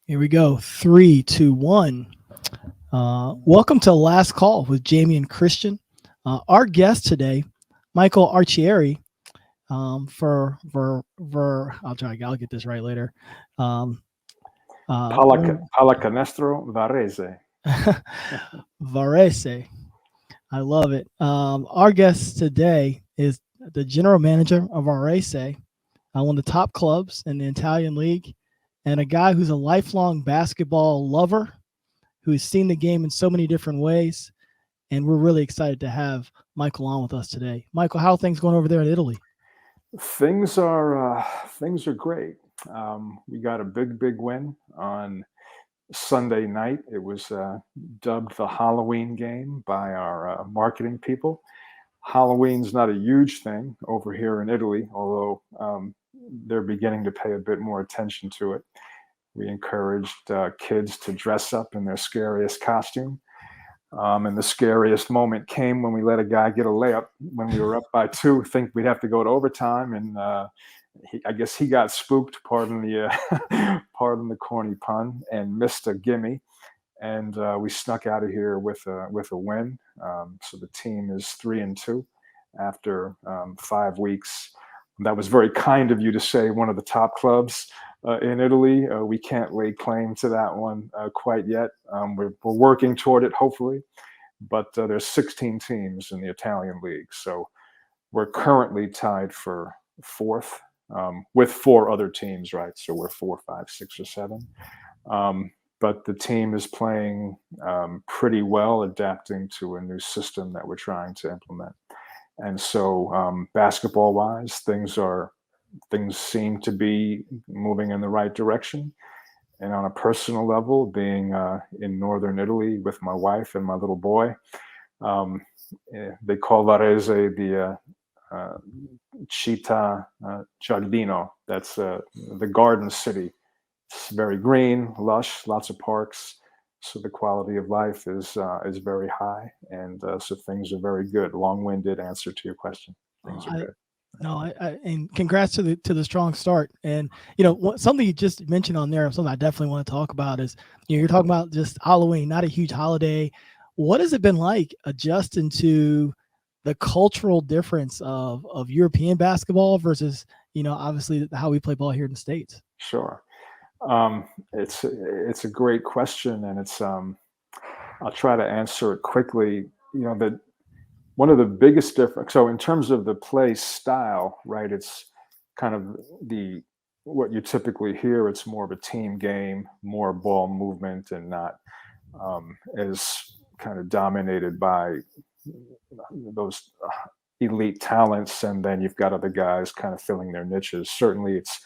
Here we go. 3, 2, 1. Welcome to Last Call with Jamion Christian. Our guest today, Michael Arcieri, I'll get this right later. Pallacanestro Varese. Varese. I love it. Our guest today is the general manager of Varese, one of the top clubs in the Italian league, and a guy who's a lifelong basketball lover who's seen the game in so many different ways. And we're really excited to have Michael on with us today. Michael, how are things going over there in Italy? Things are great. We got a big win on Sunday night. It was dubbed the Halloween game by our marketing people. Halloween's not a huge thing over here in Italy, although they're beginning to pay a bit more attention to it. We encouraged kids to dress up in their scariest costume. And the scariest moment came when we let a guy get a layup when we were up by 2, think we'd have to go to overtime. And I guess he got spooked, pardon the corny pun, and missed a gimme. And we snuck out of here with a win. So the team is 3-2 after 5 weeks. That was very kind of you to say one of the top clubs in Italy. We can't lay claim to that one quite yet. We're working toward it, hopefully. But there's 16 teams in the Italian league. So we're currently tied for 4th with 4 other teams, right? So we're 4, 5, 6, or 7. But the team is playing pretty well, adapting to a new system that we're trying to implement. And so basketball-wise, things seem to be moving in the right direction. And on a personal level, being in northern Italy with my wife and my little boy, they call Varese the Città Giardino. That's the garden city. It's very green, lush, lots of parks. So the quality of life is very high, and so things are very good. Long-winded answer to your question. Things are good. And congrats to the strong start. And something you just mentioned on there, something I definitely want to talk about is you're talking about just Halloween, not a huge holiday. What has it been like adjusting to the cultural difference of European basketball versus obviously how we play ball here in the States? Sure. It's a great question, and it's I'll try to answer it quickly. That one of the biggest difference. So in terms of the play style, right? It's kind of what you typically hear. It's more of a team game, more ball movement, and not as kind of dominated by those elite talents. And then you've got other guys kind of filling their niches. Certainly, it's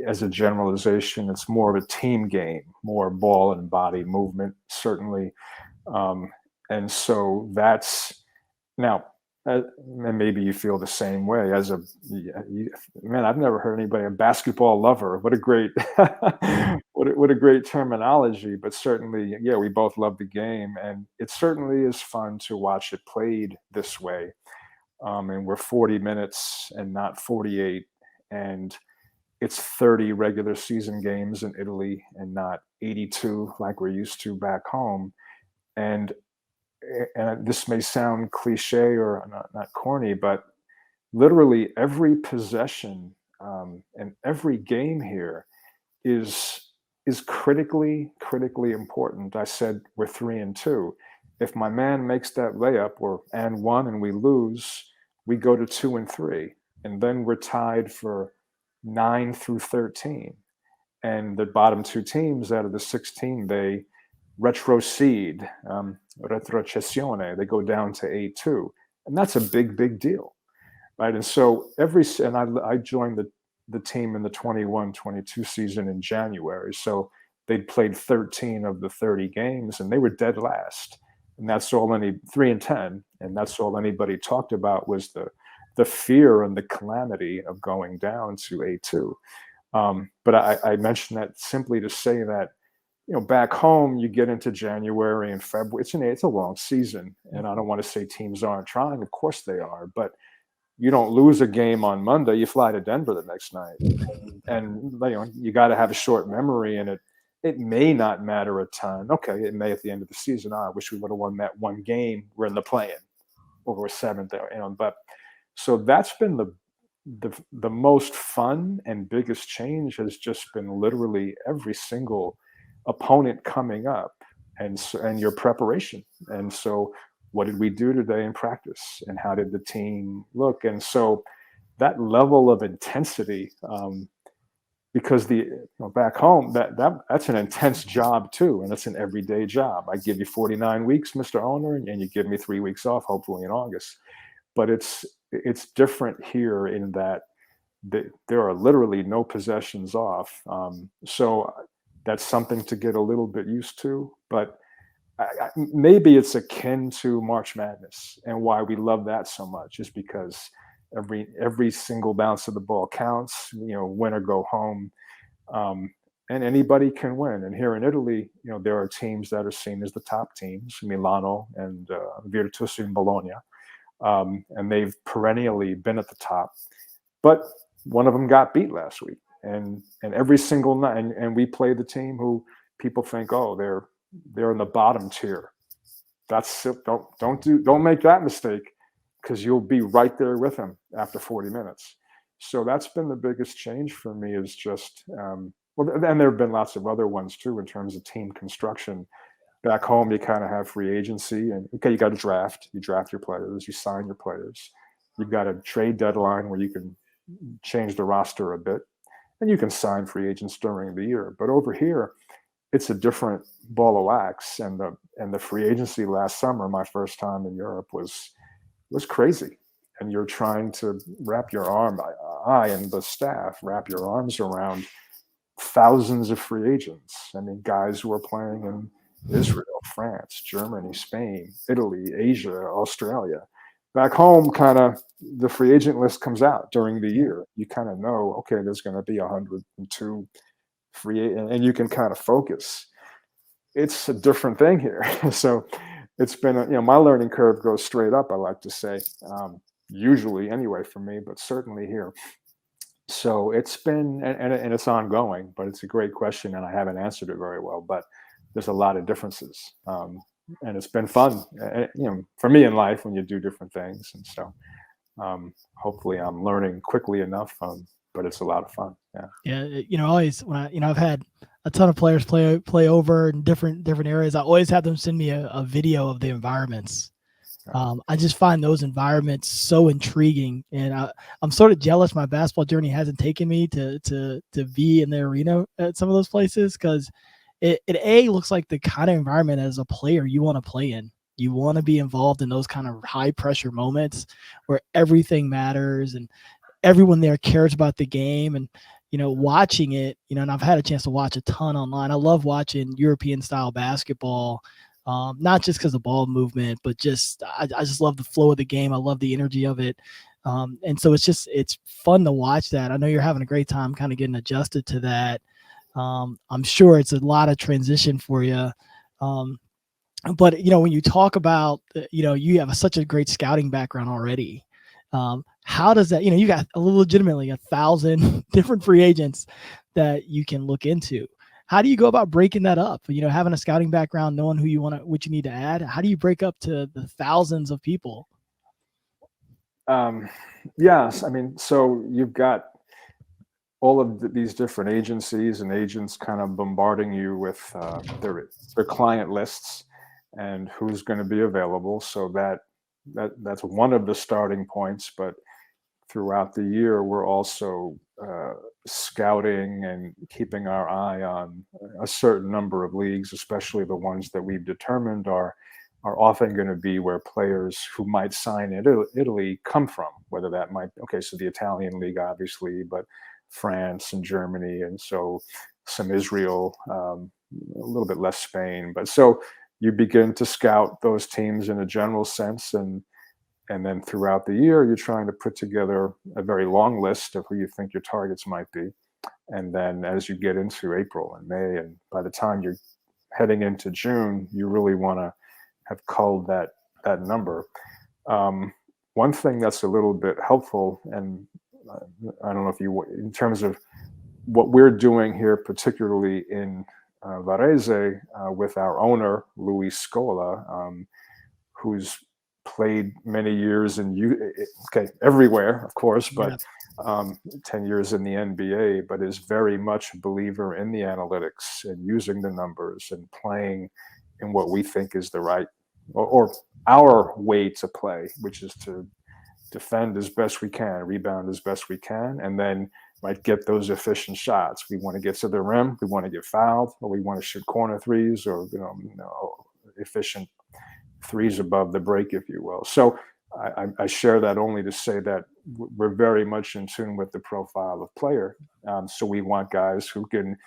as a generalization, it's more of a team game, more ball and body movement, certainly. And so that's now, and maybe you feel the same way man, I've never heard anybody, a basketball lover. What a great, what a great terminology, but certainly, yeah, we both love the game, and it certainly is fun to watch it played this way. And we're 40 minutes and not 48. And it's 30 regular season games in Italy and not 82 like we're used to back home. And this may sound cliche or not corny, but literally every possession and every game here is critically important. I said we're 3-2. If my man makes that layup and 1 and we lose, we go to 2-3, and then we're tied for 9 through 13, and the bottom 2 teams out of the 16, they retrocede, retrocessione. They go down to A2, and that's a big deal, right? And so I joined the team in the 21-22 season in January, so they'd played 13 of the 30 games, and they were dead last, and that's all 3-10, and that's all anybody talked about was the fear and the calamity of going down to A2. But I mentioned that simply to say that, back home, you get into January and February. It's a long season, and I don't want to say teams aren't trying. Of course they are, but you don't lose a game on Monday. You fly to Denver the next night, and you got to have a short memory, and it may not matter a ton. Okay, it may at the end of the season. I wish we would have won that one game. We're in the play-in, or we're seventh, but so that's been the most fun and biggest change has just been literally every single opponent coming up, and your preparation. And so, what did we do today in practice, and how did the team look? And so, that level of intensity, because back home, that's an intense job too, and it's an everyday job. I give you 49 weeks, Mr. Owner, and you give me 3 weeks off, hopefully in August. But it's different here in that there are literally no possessions off. So that's something to get a little bit used to. But maybe it's akin to March Madness, and why we love that so much is because every single bounce of the ball counts. Win or go home, and anybody can win. And here in Italy, there are teams that are seen as the top teams, Milano and Virtus and Bologna. And they've perennially been at the top, but one of them got beat last week, and every single night, and we play the team who people think, oh, they're in the bottom tier. That's it. Don't make that mistake, because you'll be right there with them after 40 minutes. So that's been the biggest change for me, is just well, and there have been lots of other ones too in terms of team construction. Back home, you kind of have free agency, and okay, you got to draft. You draft your players, you sign your players. You've got a trade deadline where you can change the roster a bit, and you can sign free agents during the year. But over here, it's a different ball of wax. And the free agency last summer, my first time in Europe, was crazy. And you're trying to wrap your arm, I and the staff wrap your arms around thousands of free agents. I mean, guys who are playing in Israel, France, Germany, Spain, Italy, Asia, Australia. Back home, kind of the free agent list comes out during the year. You kind of know, okay, there's going to be 102 free, and you can kind of focus. It's a different thing here. So it's been, my learning curve goes straight up, I like to say, usually anyway for me, but certainly here. So it's been, and it's ongoing, but it's a great question, and I haven't answered it very well, but there's a lot of differences. And it's been fun, for me in life when you do different things. And so hopefully I'm learning quickly enough, but it's a lot of fun. Yeah. Yeah. Always when I've had a ton of players play over in different areas, I always have them send me a video of the environments. I just find those environments so intriguing, and I'm sort of jealous my basketball journey hasn't taken me to be in the arena at some of those places, because it looks like the kind of environment as a player you want to play in. You want to be involved in those kind of high pressure moments where everything matters and everyone there cares about the game. And watching it, and I've had a chance to watch a ton online. I love watching European style basketball, not just because of ball movement, but just I just love the flow of the game. I love the energy of it. And so it's fun to watch that. I know you're having a great time kind of getting adjusted to that. I'm sure it's a lot of transition for you. But when you talk about, you have such a great scouting background already. How does that, you got legitimately 1,000 different free agents that you can look into. How do you go about breaking that up? Having a scouting background, knowing who you want, what you need to add. How do you break up to the thousands of people? Yes, I mean, so you've got all of these different agencies and agents kind of bombarding you with their client lists and who's going to be available. So that's one of the starting points. But throughout the year, we're also scouting and keeping our eye on a certain number of leagues, especially the ones that we've determined are often going to be where players who might sign in Italy come from, whether that might, so the Italian league, obviously, but France and Germany, and so some Israel, a little bit less Spain. But so you begin to scout those teams in a general sense, and then throughout the year, you're trying to put together a very long list of who you think your targets might be. And then as you get into April and May, and by the time you're heading into June, you really want to have culled that number. One thing that's a little bit helpful, and I don't know if you, in terms of what we're doing here, particularly in Varese with our owner, Luis Scola, who's played many years everywhere, of course, but Yeah. 10 years in the NBA, but is very much a believer in the analytics and using the numbers and playing in what we think is the right or our way to play, which is to defend as best we can, rebound as best we can, and then get those efficient shots. We want to get to the rim, we want to get fouled, or we want to shoot corner threes, or efficient threes above the break, if you will. So I share that only to say that we're very much in tune with the profile of player. So we want guys who can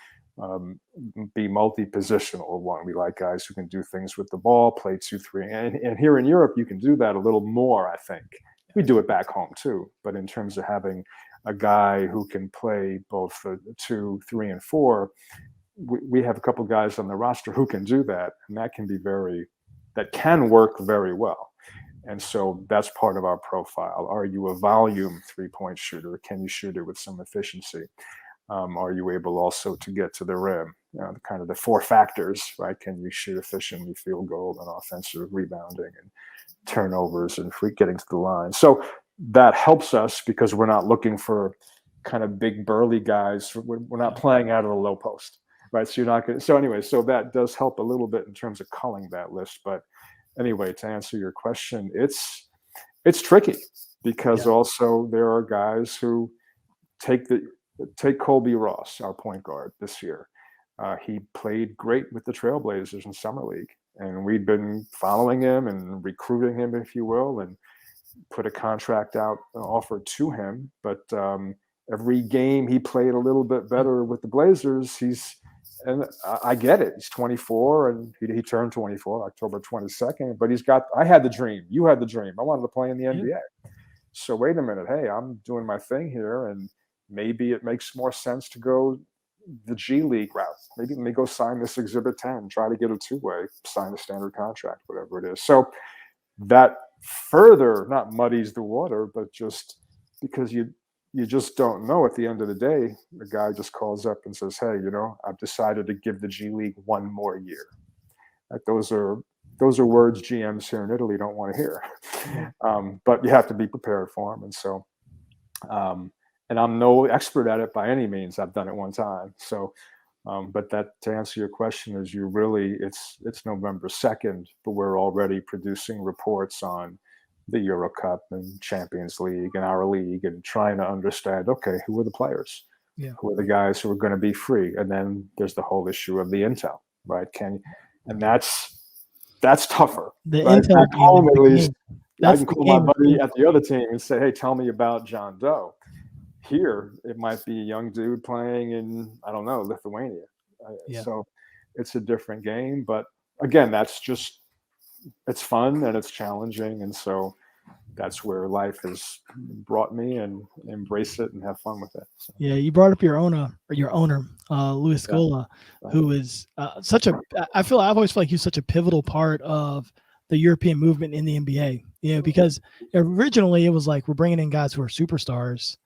be multi-positional. One, we like guys who can do things with the ball, play 2-3, and here in Europe you can do that a little more. I think we do it back home too, but in terms of having a guy who can play both 2, 3, and 4, we have a couple guys on the roster who can do that, and that can work very well. And so that's part of our profile. Are you a volume 3-point shooter? Can you shoot it with some efficiency? Are you able also to get to the rim? Kind of the 4 factors, right? Can you shoot efficiently, field goal, and offensive rebounding, and turnovers, and getting to the line? So that helps us because we're not looking for kind of big burly guys. We're not playing out of the low post, right? So you're not going. So anyway, so that does help a little bit in terms of culling that list. But anyway, to answer your question, it's tricky because also there are guys who take Colby Ross, our point guard this year. He played great with the Trailblazers in Summer League, and we'd been following him and recruiting him, if you will, and put a contract out offer to him. But every game he played a little bit better with the Blazers. And I get it. He's 24, and he turned 24 October 22nd. But I had the dream. You had the dream. I wanted to play in the NBA. So wait a minute. Hey, I'm doing my thing here, and maybe it makes more sense to go the G League route. Maybe let me go sign this Exhibit 10, try to get a 2-way, sign a standard contract, whatever it is. So that further not muddies the water, but just because you just don't know at the end of the day. The guy just calls up and says, hey, I've decided to give the G League 1 more year. Those are words GMs here in Italy don't want to hear. But you have to be prepared for them. And so, and I'm no expert at it by any means. I've done it one time. So, but that, to answer your question, is it's November 2nd, but we're already producing reports on the Euro Cup and Champions League and our league, and trying to understand, okay, who are the players? Who are the guys who are going to be free? And then there's the whole issue of the intel, right? And that's tougher. The right? intel At home, at least, That's I can call my buddy at the other team and say, hey, tell me about John Doe. Here, it might be a young dude playing in, I don't know, Lithuania. So it's a different game. But again, it's fun and it's challenging. And so that's where life has brought me, and embrace it and have fun with it. So. Yeah, you brought up your owner, Luis Scola, who is I've always felt like he's such a pivotal part of the European movement in the NBA. Because originally it was like we're bringing in guys who are superstars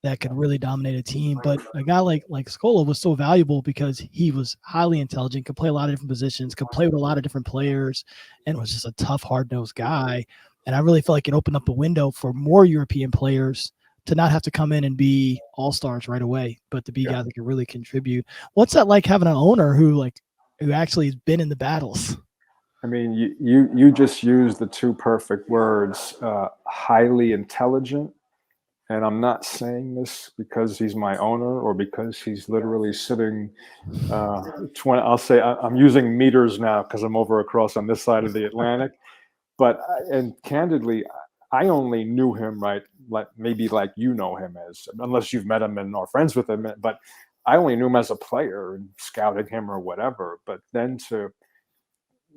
that could really dominate a team, but a guy like Scola was so valuable because he was highly intelligent, could play a lot of different positions, could play with a lot of different players, and was just a tough, hard-nosed guy. And I really feel like it opened up a window for more European players to not have to come in and be all-stars right away, but to be guys that can really contribute. What's that like, having an owner who actually has been in the battles? I mean, you just used the 2 perfect words, highly intelligent. And I'm not saying this because he's my owner or because he's literally sitting 20. I'll say I'm using meters now because I'm over across on this side of the Atlantic. But and candidly, I only knew him maybe like you know him as, unless you've met him and are friends with him. But I only knew him as a player and scouting him or whatever. But then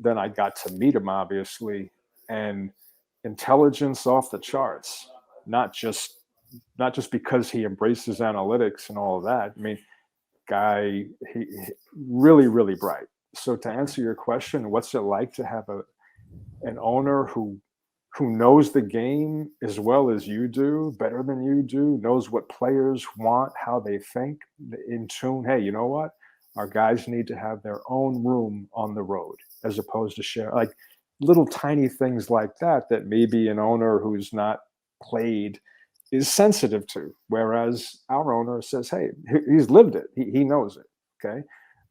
I got to meet him, obviously, and intelligence off the charts. Not just because he embraces analytics and all of that. I mean, guy, he really, really bright. So to answer your question, what's it like to have an owner who knows the game as well as you do, better than you do, knows what players want, how they think, in tune? Hey, you know what? Our guys need to have their own room on the road, as opposed to share, like little tiny things like that, that maybe an owner who's not played is sensitive to. Whereas our owner says, hey, he's lived it. He knows it. Okay.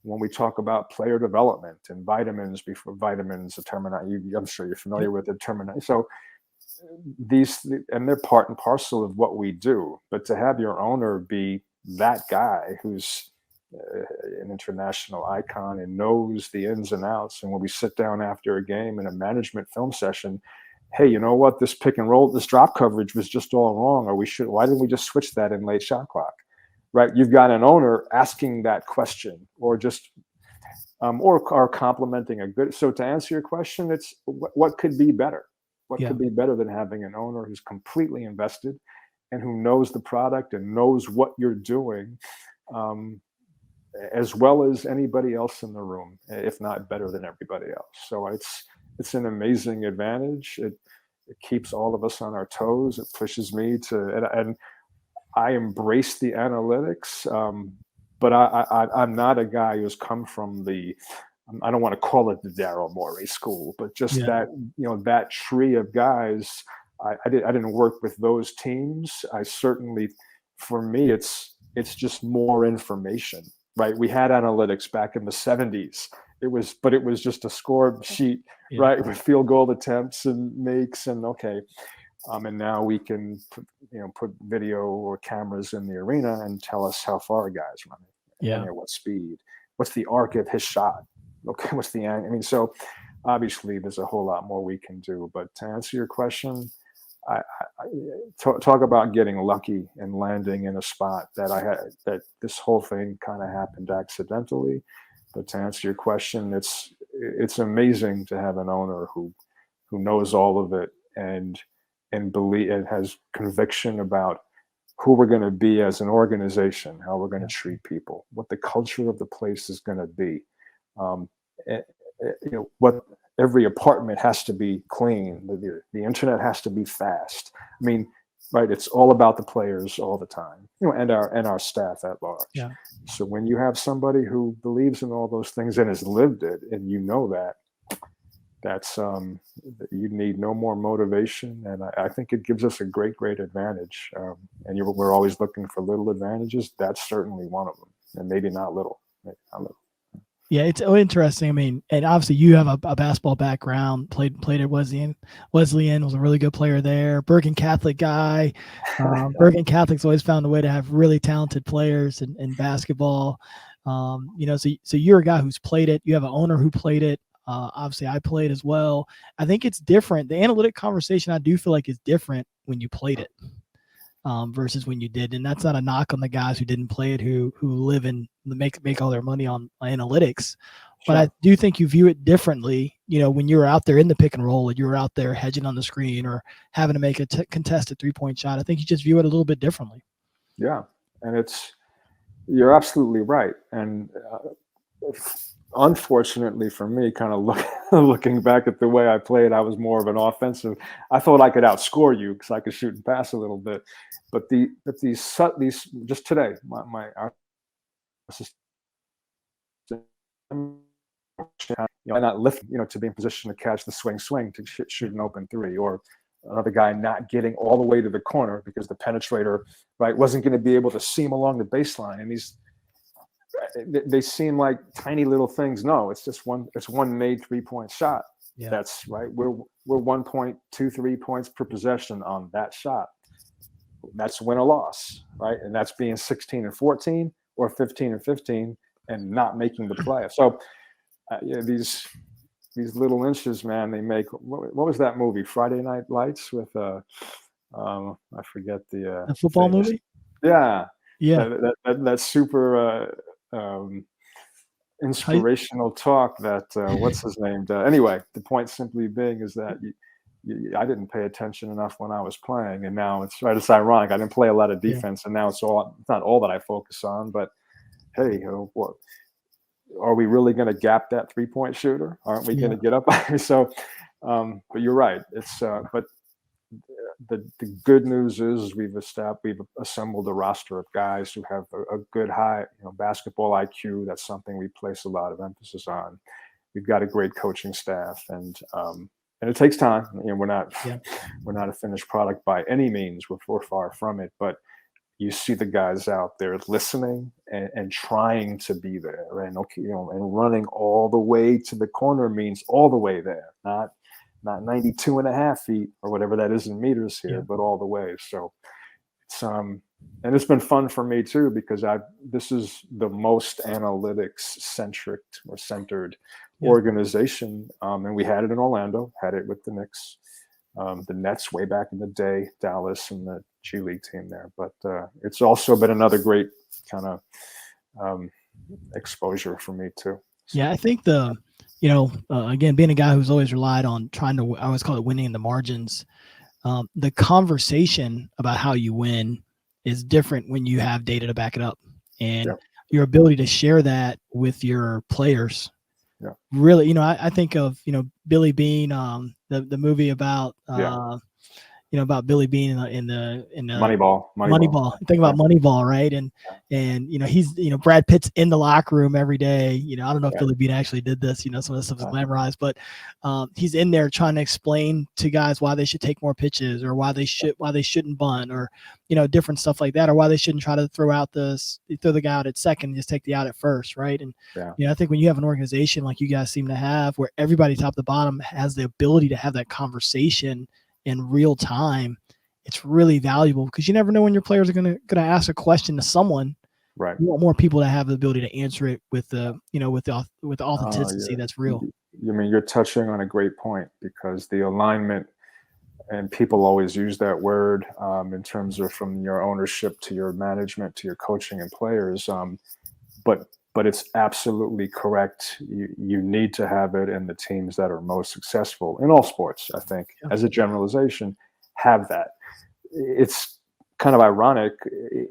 When we talk about player development and vitamins, before vitamins, a terminology, I'm sure you're familiar with the terminology. So these, and they're part and parcel of what we do. But to have your owner be that guy who's an international icon and knows the ins and outs, and when we sit down after a game in a management film session, hey, you know what, this pick and roll, this drop coverage was just all wrong, or why didn't we just switch that in late shot clock? Right? You've got an owner asking that question, or just or complimenting a good. So to answer your question, it's what could be better. What could be better than having an owner who's completely invested and who knows the product and knows what you're doing, as well as anybody else in the room, if not better than everybody else. So it's an amazing advantage. It keeps all of us on our toes. It pushes me to, and I embrace the analytics, but I'm not a guy who's come from the, I don't want to call it the Daryl Morey school, but just that, that tree of guys. I didn't work with those teams. I certainly, for me, it's just more information, right? We had analytics back in the 70s. It was just a score sheet, right, with field goal attempts and makes, and okay. And now we can put video or cameras in the arena and tell us how far a guy's running, and at what speed, what's the arc of his shot, okay, what's the angle. I mean, so obviously there's a whole lot more we can do. But to answer your question, I talk about getting lucky and landing in a spot that this whole thing kind of happened accidentally. But to answer your question, it's amazing to have an owner who knows all of it and believe and has conviction about who we're going to be as an organization, how we're going to treat people, what the culture of the place is going to be. What every apartment has to be clean. The internet has to be fast. I mean, right? It's all about the players all the time, and our staff at large. Yeah. So when you have somebody who believes in all those things and has lived it, and that's you need no more motivation, and I think it gives us a great advantage. And we're always looking for little advantages. That's certainly one of them, and maybe not little. Yeah, it's interesting. I mean, and obviously you have a basketball background, played at Wesleyan, was a really good player there. Bergen Catholic guy. Bergen Catholic's always found a way to have really talented players in basketball. So you're a guy who's played it. You have an owner who played it. Obviously I played as well. I think it's different. The analytic conversation, I do feel like, is different when you played it. Versus when you did, and that's not a knock on the guys who didn't play it, who live and make all their money on analytics. But I do think you view it differently. When you're out there in the pick and roll, or you're out there hedging on the screen, or having to make a contested 3-point shot, I think you just view it a little bit differently. Yeah, and you're absolutely right. And unfortunately for me, kind of looking back at the way I played, I was more of an offensive. I thought I could outscore you because I could shoot and pass a little bit. But these just today, my assistant, not lift, to be in position to catch the swing to shoot an open three, or another guy not getting all the way to the corner because the penetrator, right, wasn't going to be able to seam along the baseline. And they seem like tiny little things. No, it's just one made 3-point shot. Yeah. That's right. We're 1.23 points per possession on that shot. That's win or loss, right? And that's being 16 and 14 or 15 and 15 and not making the play. So these little inches, man, they make. What was that movie, Friday Night Lights, with I forget the football movie? Yeah. That super inspirational talk that what's his name? Anyway, the point simply being is that I didn't pay attention enough when I was playing, and now it's ironic. I didn't play a lot of defense, and now it's not all that I focus on. But hey, what are we really going to gap that 3-point shooter? Aren't we going to get up? So, but you're right. It's but the good news is we've assembled a roster of guys who have a good high, basketball IQ. That's something we place a lot of emphasis on. We've got a great coaching staff, and it takes time. We're not we're not a finished product by any means. We're far from it, but you see the guys out there listening and trying to be there, and and running all the way to the corner means all the way there, not 92.5 feet or whatever that is in meters here, but all the way. So it's and it's been fun for me too, because this is the most analytics centered organization, and we had it in Orlando, had it with the Knicks, the Nets way back in the day, Dallas, and the G League team there. But it's also been another great kind of exposure for me too. So. Yeah, I think again, being a guy who's always relied on I always call it winning in the margins. The conversation about how you win is different when you have data to back it up, and your ability to share that with your players. Yeah. Really, I think of Billy Beane, the movie about about Billy Beane in the Moneyball. Think about Moneyball, right? And he's Brad Pitt's in the locker room every day. I don't know if Billy Beane actually did this. Some of the stuff is glamorized, but he's in there trying to explain to guys why they should take more pitches, or why they shouldn't bunt, or different stuff like that, or why they shouldn't try to throw the guy out at second and just take the out at first, right? And I think when you have an organization like you guys seem to have, where everybody top to bottom has the ability to have that conversation in real time, it's really valuable, because you never know when your players are gonna ask a question to someone. Right. You want more people to have the ability to answer it with the authenticity that's real. You're touching on a great point, because the alignment, and people always use that word in terms of from your ownership to your management to your coaching and players, but it's absolutely correct. You need to have it, and the teams that are most successful in all sports, I think, as a generalization, have that. It's kind of ironic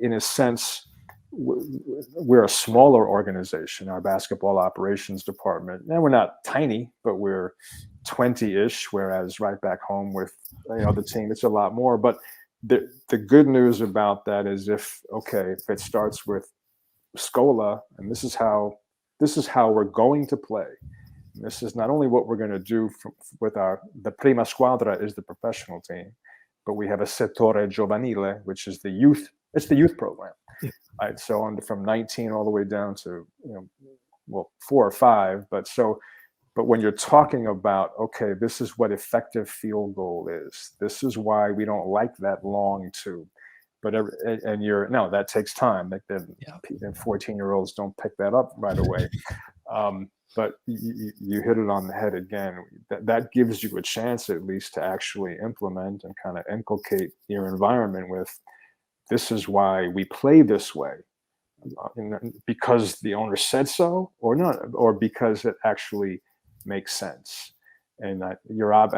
in a sense. We're a smaller organization, our basketball operations department, and we're not tiny, but we're 20-ish, whereas right back home with the team, it's a lot more. But the good news about that is if it starts with Scola, and this is how we're going to play. And this is not only what we're going to do with the prima squadra is the professional team, but we have a settore giovanile, which is the youth. It's the youth program, right? So from 19 all the way down to 4 or 5. But when you're talking about this is what effective field goal is. This is why we don't like that long two. But that takes time. Like 14-year-olds don't pick that up right away. But you hit it on the head again. That gives you a chance at least to actually implement and kind of inculcate your environment with, this is why we play this way, because the owner said so, or not, or because it actually makes sense. And I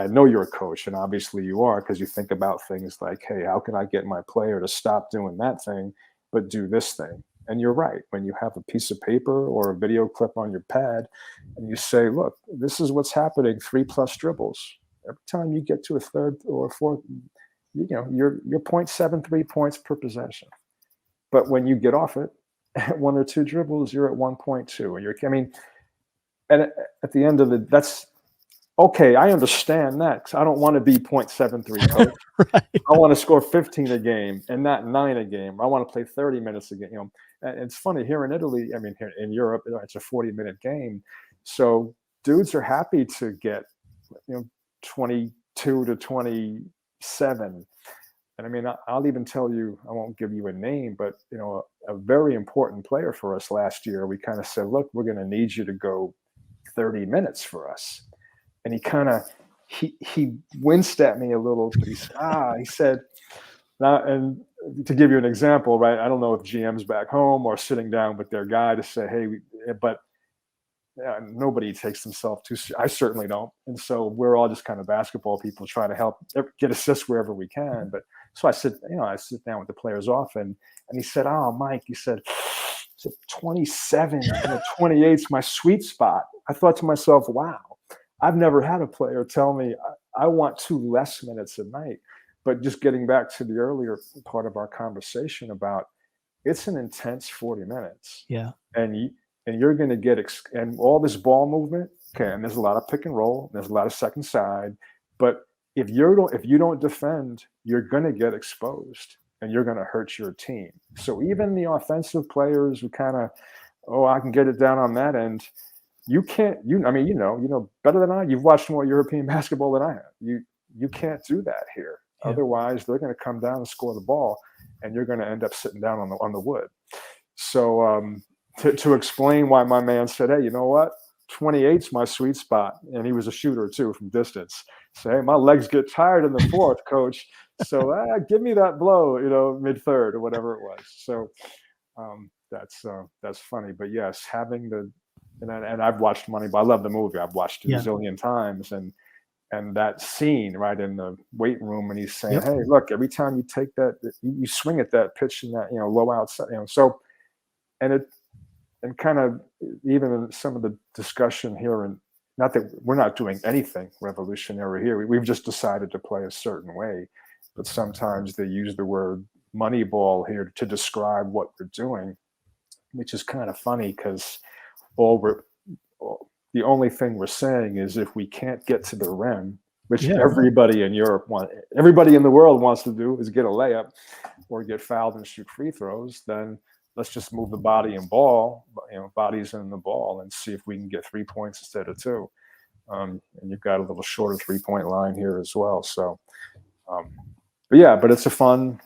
know you're a coach, and obviously you are, because you think about things like, hey, how can I get my player to stop doing that thing, but do this thing? And you're right. When you have a piece of paper or a video clip on your pad, and you say, look, this is what's happening, 3+ dribbles. Every time you get to a third or a fourth, you're 0.73 points per possession. But when you get off it at 1 or 2 dribbles, you're at 1.2. And at the end of that's okay, I understand that, because I don't want to be 0.73 coach. Right. I want to score 15 a game and not 9 a game. I want to play 30 minutes a game. And it's funny, here in Italy, here in Europe, it's a 40-minute game. So dudes are happy to get 22 to 27. And I'll even tell you, I won't give you a name, but a very important player for us last year, we kind of said, look, we're going to need you to go 30 minutes for us. And he winced at me a little. But he said, and to give you an example, right? I don't know if GM's back home or sitting down with their guy to say, hey, but nobody takes themselves too seriously. I certainly don't. And so we're all just kind of basketball people trying to help get assists wherever we can. But so I sit down with the players often, and he said, oh, Mike, he said 27, 28 is my sweet spot. I thought to myself, wow. I've never had a player tell me I want 2 less minutes a night. But just getting back to the earlier part of our conversation about, it's an intense 40 minutes. Yeah. And you're going to get and all this ball movement. Okay, and there's a lot of pick and roll. There's a lot of second side. But if you don't defend, you're going to get exposed, and you're going to hurt your team. So even the offensive players who kind of, I can get it down on that end. You can't. I mean, you know better than I. You've watched more European basketball than I have. You can't do that here. Yeah. Otherwise, they're going to come down and score the ball, and you're going to end up sitting down on the wood. So to explain why my man said, hey, you know what? 28's my sweet spot, and he was a shooter too from distance. So hey, my legs get tired in the fourth, coach. So give me that blow, mid-third or whatever it was. So that's funny. But yes, having and I've watched Moneyball. I love the movie. I've watched it a zillion times, and that scene right in the weight room, and he's saying, hey, look, every time you take that, you swing at that pitch in that low outside, so, and kind of even in some of the discussion here, and not that we're not doing anything revolutionary here. We've just decided to play a certain way, but sometimes they use the word Moneyball here to describe what we're doing, which is kind of funny because the only thing we're saying is if we can't get to the rim, which everybody in Europe everybody in the world wants to do is get a layup or get fouled and shoot free throws, then let's just move the body and ball, bodies in the ball, and see if we can get 3 points instead of 2. And you've got a little shorter 3-point line here as well. So, but it's a fun,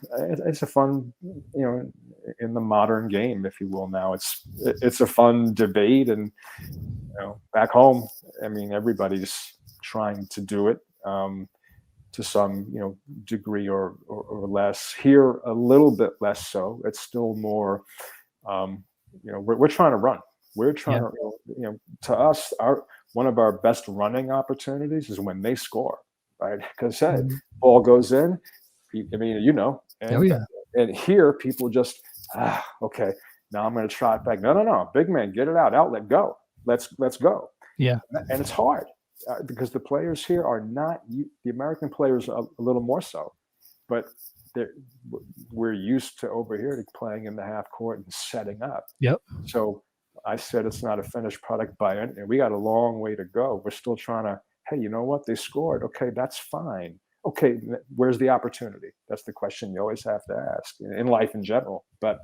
in the modern game, if you will. Now it's a fun debate, and back home, I mean, everybody's trying to do it to some degree or less. Here, a little bit less so. It's still more, we're trying to run. We're trying to, to us, one of our best running opportunities is when they score, right? Because ball goes in. I mean, and here people just, okay, now I'm going to try it back. No, big man, get it out, outlet, go. Let's go. Yeah, and it's hard because the players here are not. The American players are a little more so, but we're used to over here to playing in the half court and setting up. Yep. So I said it's not a finished product by any. We got a long way to go. We're still trying to. Hey, you know what? They scored. Okay, that's fine. Okay, where's the opportunity? That's the question you always have to ask in life in general. But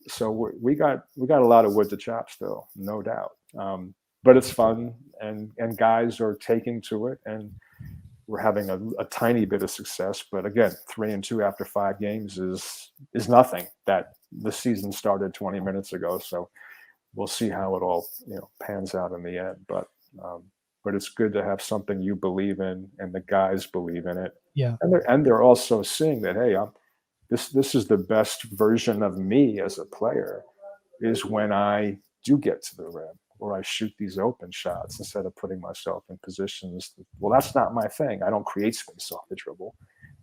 so we got a lot of wood to chop still, no doubt. But it's fun, and guys are taking to it, and we're having a tiny bit of success. But again, 3-2 after 5 games is nothing. That the season started 20 minutes ago, so we'll see how it all pans out in the end. But it's good to have something you believe in, and the guys believe in it. Yeah, and they're also seeing that, hey, this is the best version of me as a player, is when I do get to the rim or I shoot these open shots instead of putting myself in positions. Well, that's not my thing. I don't create space off the dribble.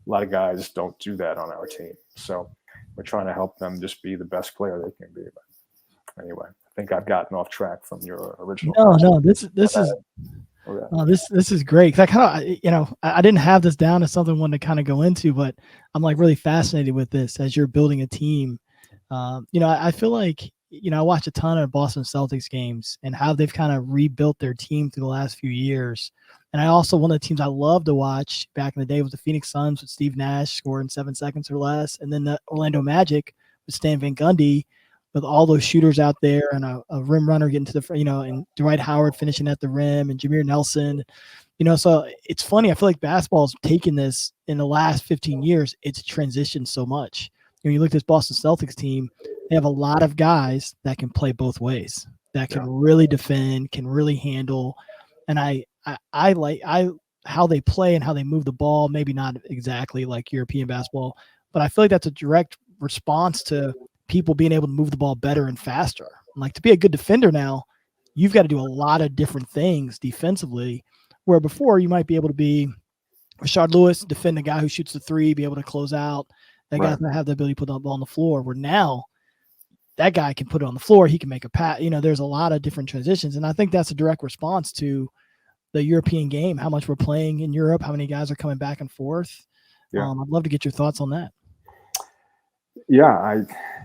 A lot of guys don't do that on our team. So we're trying to help them just be the best player they can be. But anyway, I think I've gotten off track from your original. No, this is great. 'Cause I kind of, I didn't have this down as something I wanted to kind of go into, but I'm like really fascinated with this as you're building a team. I feel like, I watched a ton of Boston Celtics games and how they've kind of rebuilt their team through the last few years. And I also, one of the teams I love to watch back in the day was the Phoenix Suns with Steve Nash scoring 7 seconds or less. And then the Orlando Magic with Stan Van Gundy with all those shooters out there and a rim runner getting to the, and Dwight Howard finishing at the rim and Jameer Nelson, so it's funny. I feel like basketball's taken this in the last 15 years. It's transitioned so much. When you look at this Boston Celtics team, they have a lot of guys that can play both ways, that can really defend, can really handle. And I like how they play and how they move the ball, maybe not exactly like European basketball, but I feel like that's a direct response to people being able to move the ball better and faster. Like, to be a good defender now, you've got to do a lot of different things defensively, where before you might be able to be Rashard Lewis, defend the guy who shoots the three, be able to close out. That guy's going to have the ability to put the ball on the floor, where now that guy can put it on the floor. He can make a pass. There's a lot of different transitions. And I think that's a direct response to the European game, how much we're playing in Europe, how many guys are coming back and forth. Yeah. I'd love to get your thoughts on that. Yeah,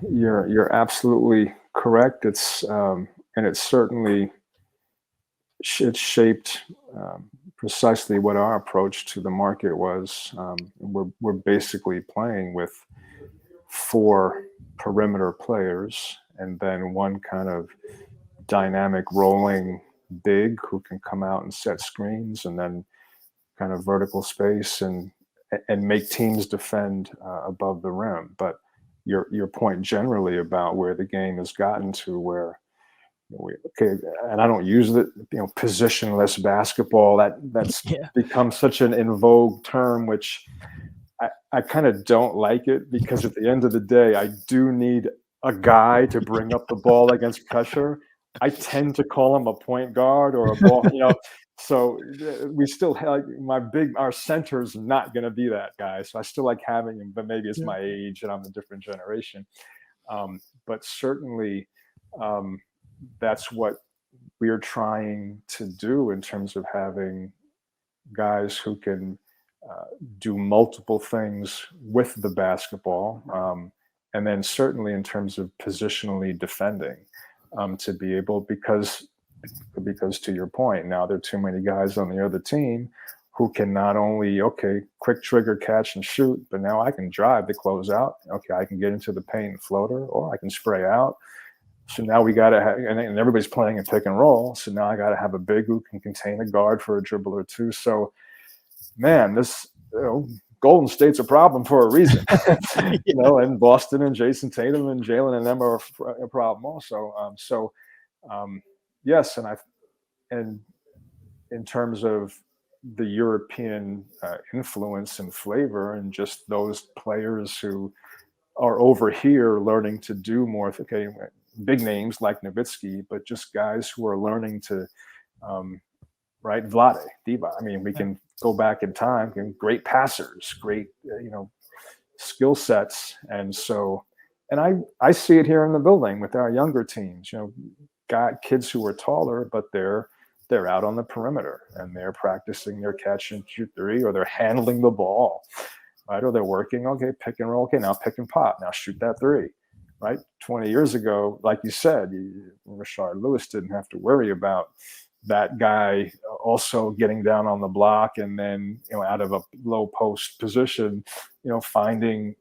you're absolutely correct. And it's certainly it's shaped precisely what our approach to the market was. We're basically playing with four perimeter players and then one kind of dynamic rolling big who can come out and set screens, and then kind of vertical space and make teams defend above the rim. But your point generally about where the game has gotten to, where okay, and I don't use it, positionless basketball. That's Yeah. become such an in vogue term, which I kind of don't like it, because at the end of the day, I do need a guy to bring up the ball against pressure. I tend to call him a point guard or a ball, So we still have our center's not going to be that guy. So I still like having him, but maybe it's Yeah. my age and I'm a different generation. But certainly, um, that's what we're trying to do in terms of having guys who can uh, do multiple things with the basketball. And then certainly in terms of positionally defending, to be able, because to your point, now there are too many guys on the other team who can not only, okay, quick trigger, catch and shoot, but now I can drive the closeout. Okay, I can get into the paint and floater, or I can spray out. So now we got to have, and everybody's playing in pick and roll. So now I got to have a big who can contain a guard for a dribble or two. So, man, this, Golden State's a problem for a reason, Yeah. and Boston and Jason Tatum and Jalen and them are a problem also. Yes, and in terms of the European influence and flavor, and just those players who are over here learning to do more. Okay, big names like Nowitzki, but just guys who are learning to, right? Vlade, Diva. I mean, we can go back in time. Great passers, great, skill sets, and so, and I see it here in the building with our younger teams. Got kids who are taller, but they're out on the perimeter and they're practicing their catch and shoot three, or they're handling the ball, right? Or they're working, okay, pick and roll. Okay, now pick and pop. Now shoot that three, right? 20 years ago, like you said, Rashard Lewis didn't have to worry about that guy also getting down on the block and then, out of a low post position, finding,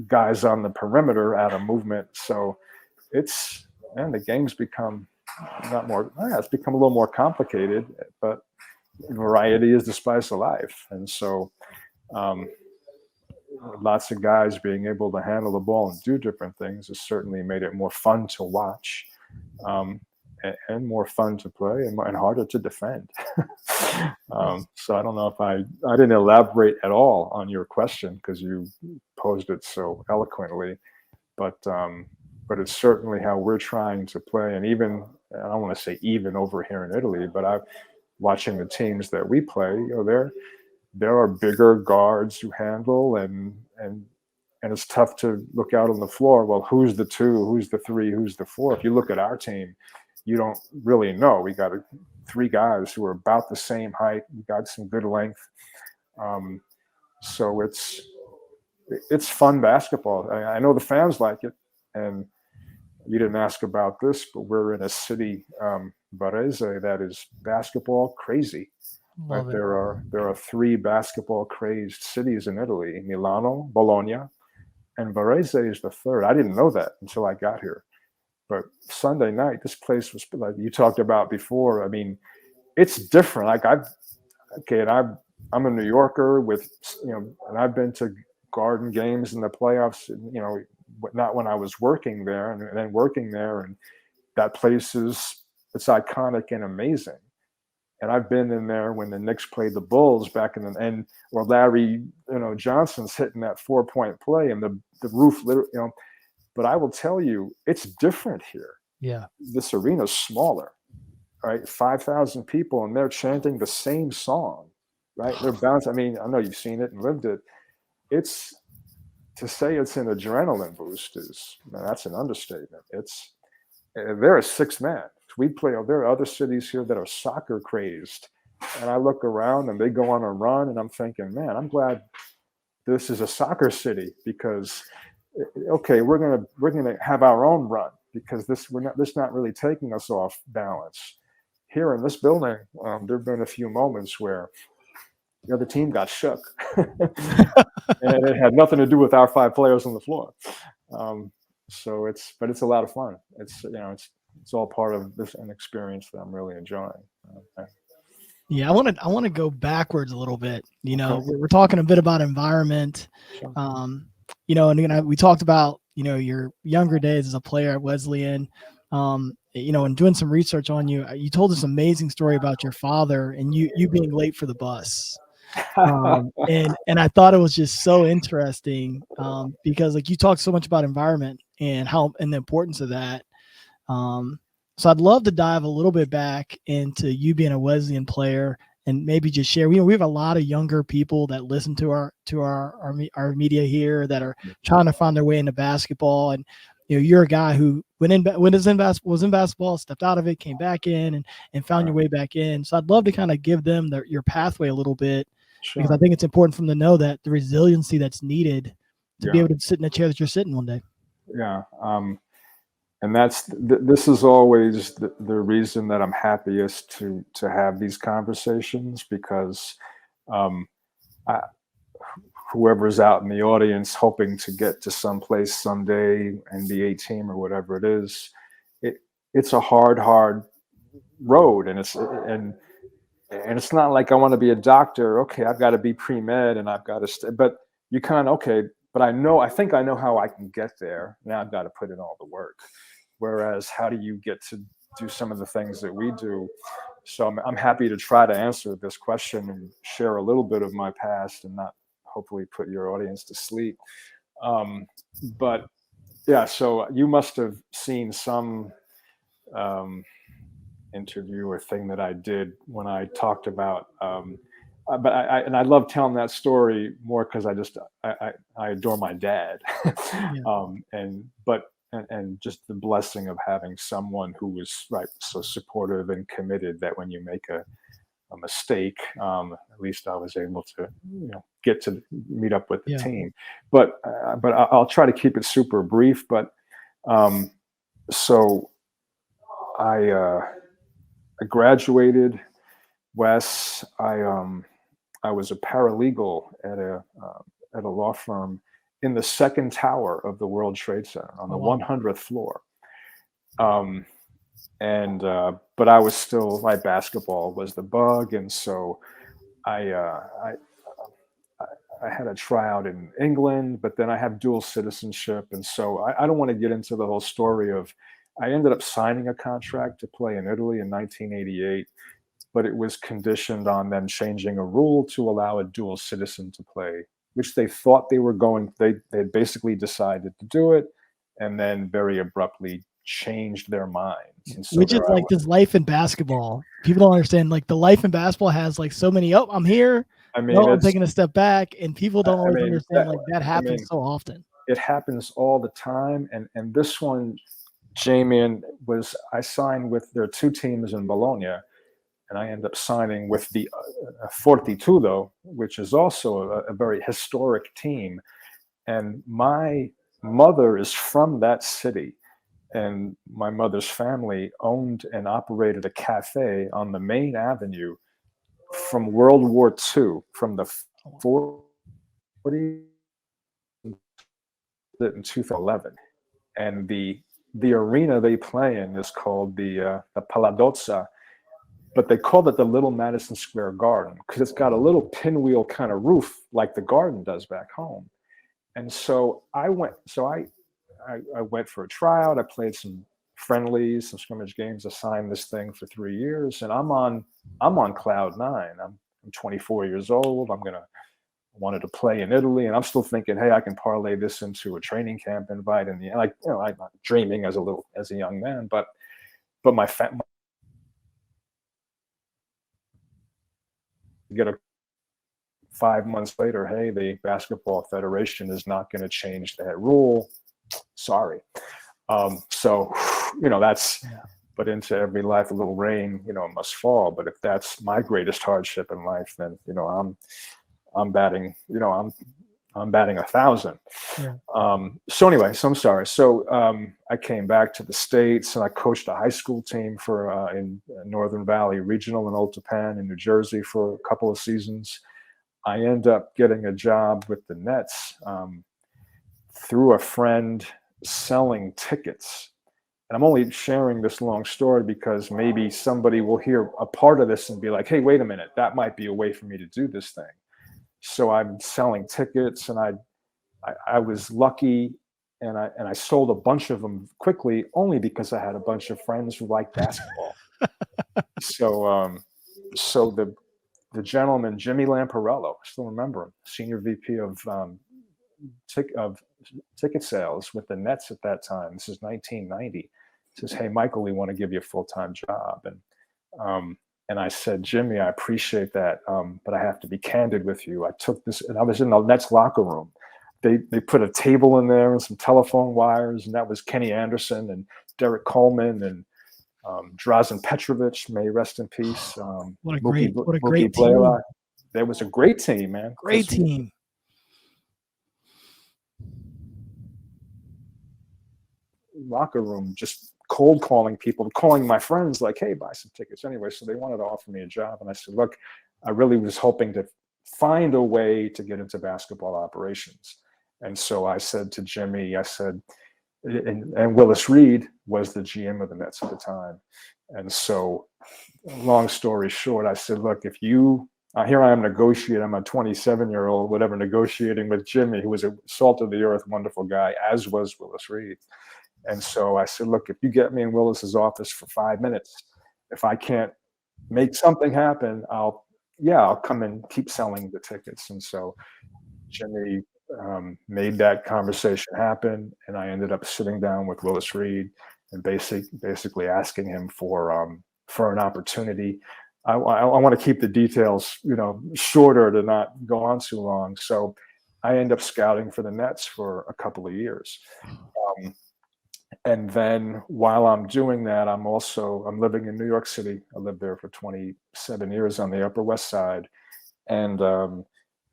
guys on the perimeter out of movement. So the game's become it's become a little more complicated, but variety is the spice of life. And so, lots of guys being able to handle the ball and do different things has certainly made it more fun to watch, and more fun to play, and harder to defend. So I don't know if I didn't elaborate at all on your question, because you posed it so eloquently, but it's certainly how we're trying to play. And even, I don't want to say even over here in Italy, but I'm watching the teams that we play. There are bigger guards who handle, and it's tough to look out on the floor. Well, who's the two? Who's the three? Who's the four? If you look at our team, you don't really know. We got three guys who are about the same height. We got some good length. So it's fun basketball. I know the fans like it, and you didn't ask about this, but we're in a city, Varese, that is basketball crazy. Right, Love it. there are three basketball crazed cities in Italy: Milano, Bologna, and Varese is the third. I didn't know that until I got here. But Sunday night, this place was, like you talked about before. I mean, it's different. Like I'm a New Yorker with, and I've been to Garden games in the playoffs, not when I was working there, and then working there, and that place it's iconic and amazing. And I've been in there when the Knicks played the Bulls back in the end, where Larry, Johnson's hitting that 4-point play and the roof, literally. But I will tell you, it's different here. Yeah. This arena's smaller, right? 5,000 people, and they're chanting the same song, right? They're bouncing. I mean, I know you've seen it and lived it. It's, to say it's an adrenaline boost that's an understatement. They're a sixth man. There are other cities here that are soccer crazed, and I look around and they go on a run, and I'm thinking, man, I'm glad this is a soccer city, because okay, we're gonna have our own run, because this not really taking us off balance. Here in this building, there have been a few moments where the other team got shook, and it had nothing to do with our 5 players on the floor. So it's a lot of fun. It's all part of an experience that I'm really enjoying. Yeah, I want to go backwards a little bit. Okay. We're talking a bit about environment. Sure. And we talked about your younger days as a player at Wesleyan. And doing some research on you, you told this amazing story about your father and you being late for the bus. And I thought it was just so interesting because like you talk so much about environment and the importance of that. So I'd love to dive a little bit back into you being a Wesleyan player and maybe just share. We have a lot of younger people that listen to our media here that are trying to find their way into basketball. And you're a guy who was in basketball, stepped out of it, came back in, and found your way back in. So I'd love to kind of give them your pathway a little bit. Sure. Because I think it's important for them to know that the resiliency that's needed to be able to sit in the chair that you're sitting one day. Yeah. And this is always the reason that I'm happiest to have these conversations, because whoever's out in the audience hoping to get to someplace someday, NBA team or whatever it is, it's a hard road, and it's not like I want to be a doctor. Okay, I've got to be pre-med and I've got to but you kind of, okay, but I think I know how I can get there. Now I've got to put in all the work. Whereas how do you get to do some of the things that we do? So I'm happy to try to answer this question and share a little bit of my past and not hopefully put your audience to sleep. But yeah, so you must have seen some interview or thing that I did when I talked about, but I love telling that story more because I adore my dad. And just the blessing of having someone who was so supportive and committed that when you make a mistake, at least I was able to get to meet up with the team. But I'll try to keep it super brief. But so I graduated Wes. I was a paralegal at a law firm in the second tower of the World Trade Center on the 100th floor. But I was still, my basketball was the bug. And so I had a tryout in England, but then I have dual citizenship. And so I don't want to get into the whole story of, I ended up signing a contract to play in Italy in 1988, but it was conditioned on them changing a rule to allow a dual citizen to play, which they thought they were going, they basically decided to do it and then very abruptly changed their minds. And so which is like this life in basketball. People don't understand, like the life in basketball has like so many, I'm here, I'm taking a step back, and people don't always understand that happens so often. It happens all the time. And this one, Jamion, I signed with, there are 2 teams in Bologna, and I ended up signing with the Fortitudo, which is also a very historic team. And my mother is from that city. And my mother's family owned and operated a cafe on the main avenue from World War II, from the 40s in 2011. And the arena they play in is called the Palladozza, but they called it the Little Madison Square Garden because it's got a little pinwheel kind of roof like the Garden does back home. And so I went for a tryout. I played some friendlies, some scrimmage games. I signed this thing for 3 years, and I'm on cloud 9. I'm 24 years old. I wanted to play in Italy, and I'm still thinking, hey, I can parlay this into a training camp invite. And I'm not dreaming as a young man, but my family get a 5 months later, hey, the Basketball Federation is not going to change that rule. Sorry. So, but into every life a little rain, must fall. But if that's my greatest hardship in life, then I'm batting, I'm batting 1,000. Yeah. So anyway, so I'm sorry. So I came back to the States and I coached a high school team for in Northern Valley Regional in Old Tappan in New Jersey for a couple of seasons. I end up getting a job with the Nets through a friend selling tickets. And I'm only sharing this long story because maybe somebody will hear a part of this and be like, hey, wait a minute, that might be a way for me to do this thing. So I'm selling tickets, and I was lucky, and I sold a bunch of them quickly only because I had a bunch of friends who liked basketball. So the gentleman, Jimmy Lamparello, I still remember him, senior VP of ticket sales with the Nets at that time. This is 1990. Says, hey, Michael, we want to give you a full-time job. And I said, Jimmy, I appreciate that, but I have to be candid with you. I took this, and I was in the Nets locker room. They put a table in there and some telephone wires, and that was Kenny Anderson and Derek Coleman and Drazen Petrovic, may he rest in peace. What a great Mookie team. Blaylock. That was a great team, man. Great team. Locker room, just cold calling people, calling my friends like, hey, buy some tickets. Anyway, so they wanted to offer me a job. And I said, look, I really was hoping to find a way to get into basketball operations. And so I said to Jimmy, I said, and Willis Reed was the GM of the Nets at the time. And so long story short, I said, look, if you, here I am negotiating, I'm a 27-year-old, whatever, negotiating with Jimmy, who was a salt of the earth, wonderful guy, as was Willis Reed. And so I said, look, if you get me in Willis's office for 5 minutes, if I can't make something happen, I'll come and keep selling the tickets. And so Jimmy made that conversation happen, and I ended up sitting down with Willis Reed and basically asking him for an opportunity. I want to keep the details, shorter to not go on too long. So I end up scouting for the Nets for a couple of years. And then while I'm doing that, I'm living in New York City. I lived there for 27 years on the Upper West Side. And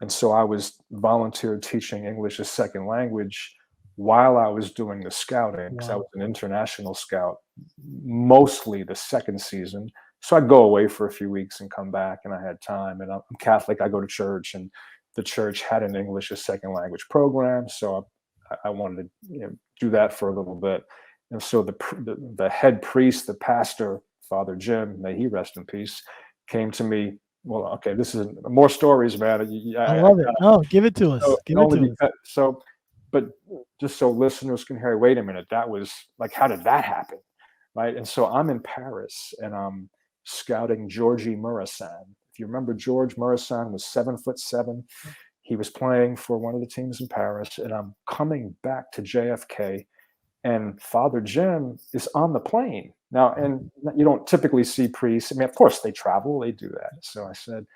so I was volunteered teaching English as second language while I was doing the scouting, because I was an international scout, mostly the second season. So I'd go away for a few weeks and come back, and I had time. And I'm Catholic. I go to church, and the church had an English as second language program. So I wanted to do that for a little bit. And so the head priest, the pastor, Father Jim, may he rest in peace, came to me. Well, okay, this is more stories, man. I love it. No, give it to us. Give it to us. So, but just so listeners can hear, wait a minute, that was like, how did that happen? Right. And so I'm in Paris, and I'm scouting Georgi Murasan. If you remember, George Murasan was 7'7". He was playing for one of the teams in Paris, and I'm coming back to JFK, and Father Jim is on the plane now. And you don't typically see priests. I mean, of course they travel, they do that. So I said,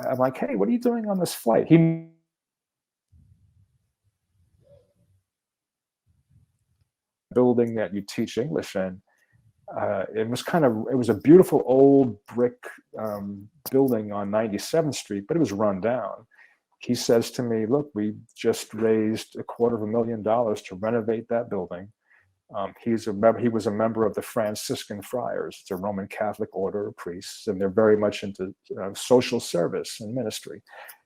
I'm like, hey, what are you doing on this flight? Building that you teach English in. It was a beautiful old brick building on 97th Street, but it was run down. He says to me, look, we just raised $250,000 to renovate that building. He was a member of the Franciscan Friars. It's a Roman Catholic order of priests, and they're very much into social service and ministry.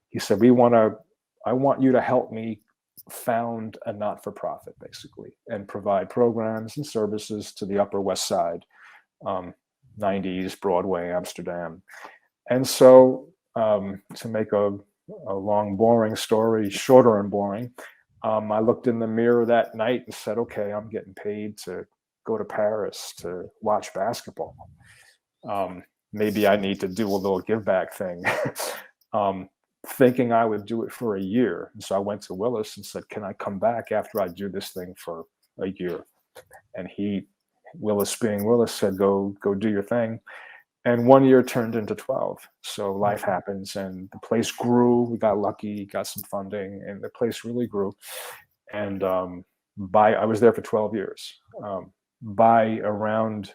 He said, I want you to help me found a not-for-profit, basically, and provide programs and services to the Upper West Side, 90s, Broadway, Amsterdam. And so to make a long, boring story shorter and boring, I looked in the mirror that night and said, okay, I'm getting paid to go to Paris to watch basketball. Maybe I need to do a little give back thing. Thinking I would do it for a year. And so I went to Willis and said, can I come back after I do this thing for a year? And Willis being Willis, said, go do your thing. And 1 year turned into 12. So life happens, and the place grew. We got lucky, got some funding, and the place really grew. And I was there for 12 years. By around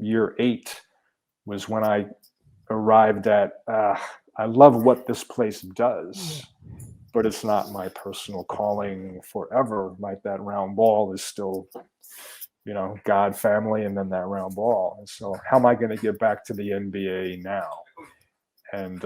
year 8 was when I arrived at, I love what this place does, but it's not my personal calling forever. Like that round ball is still, God, family, and then that round ball. And so how am I going to get back to the NBA now? And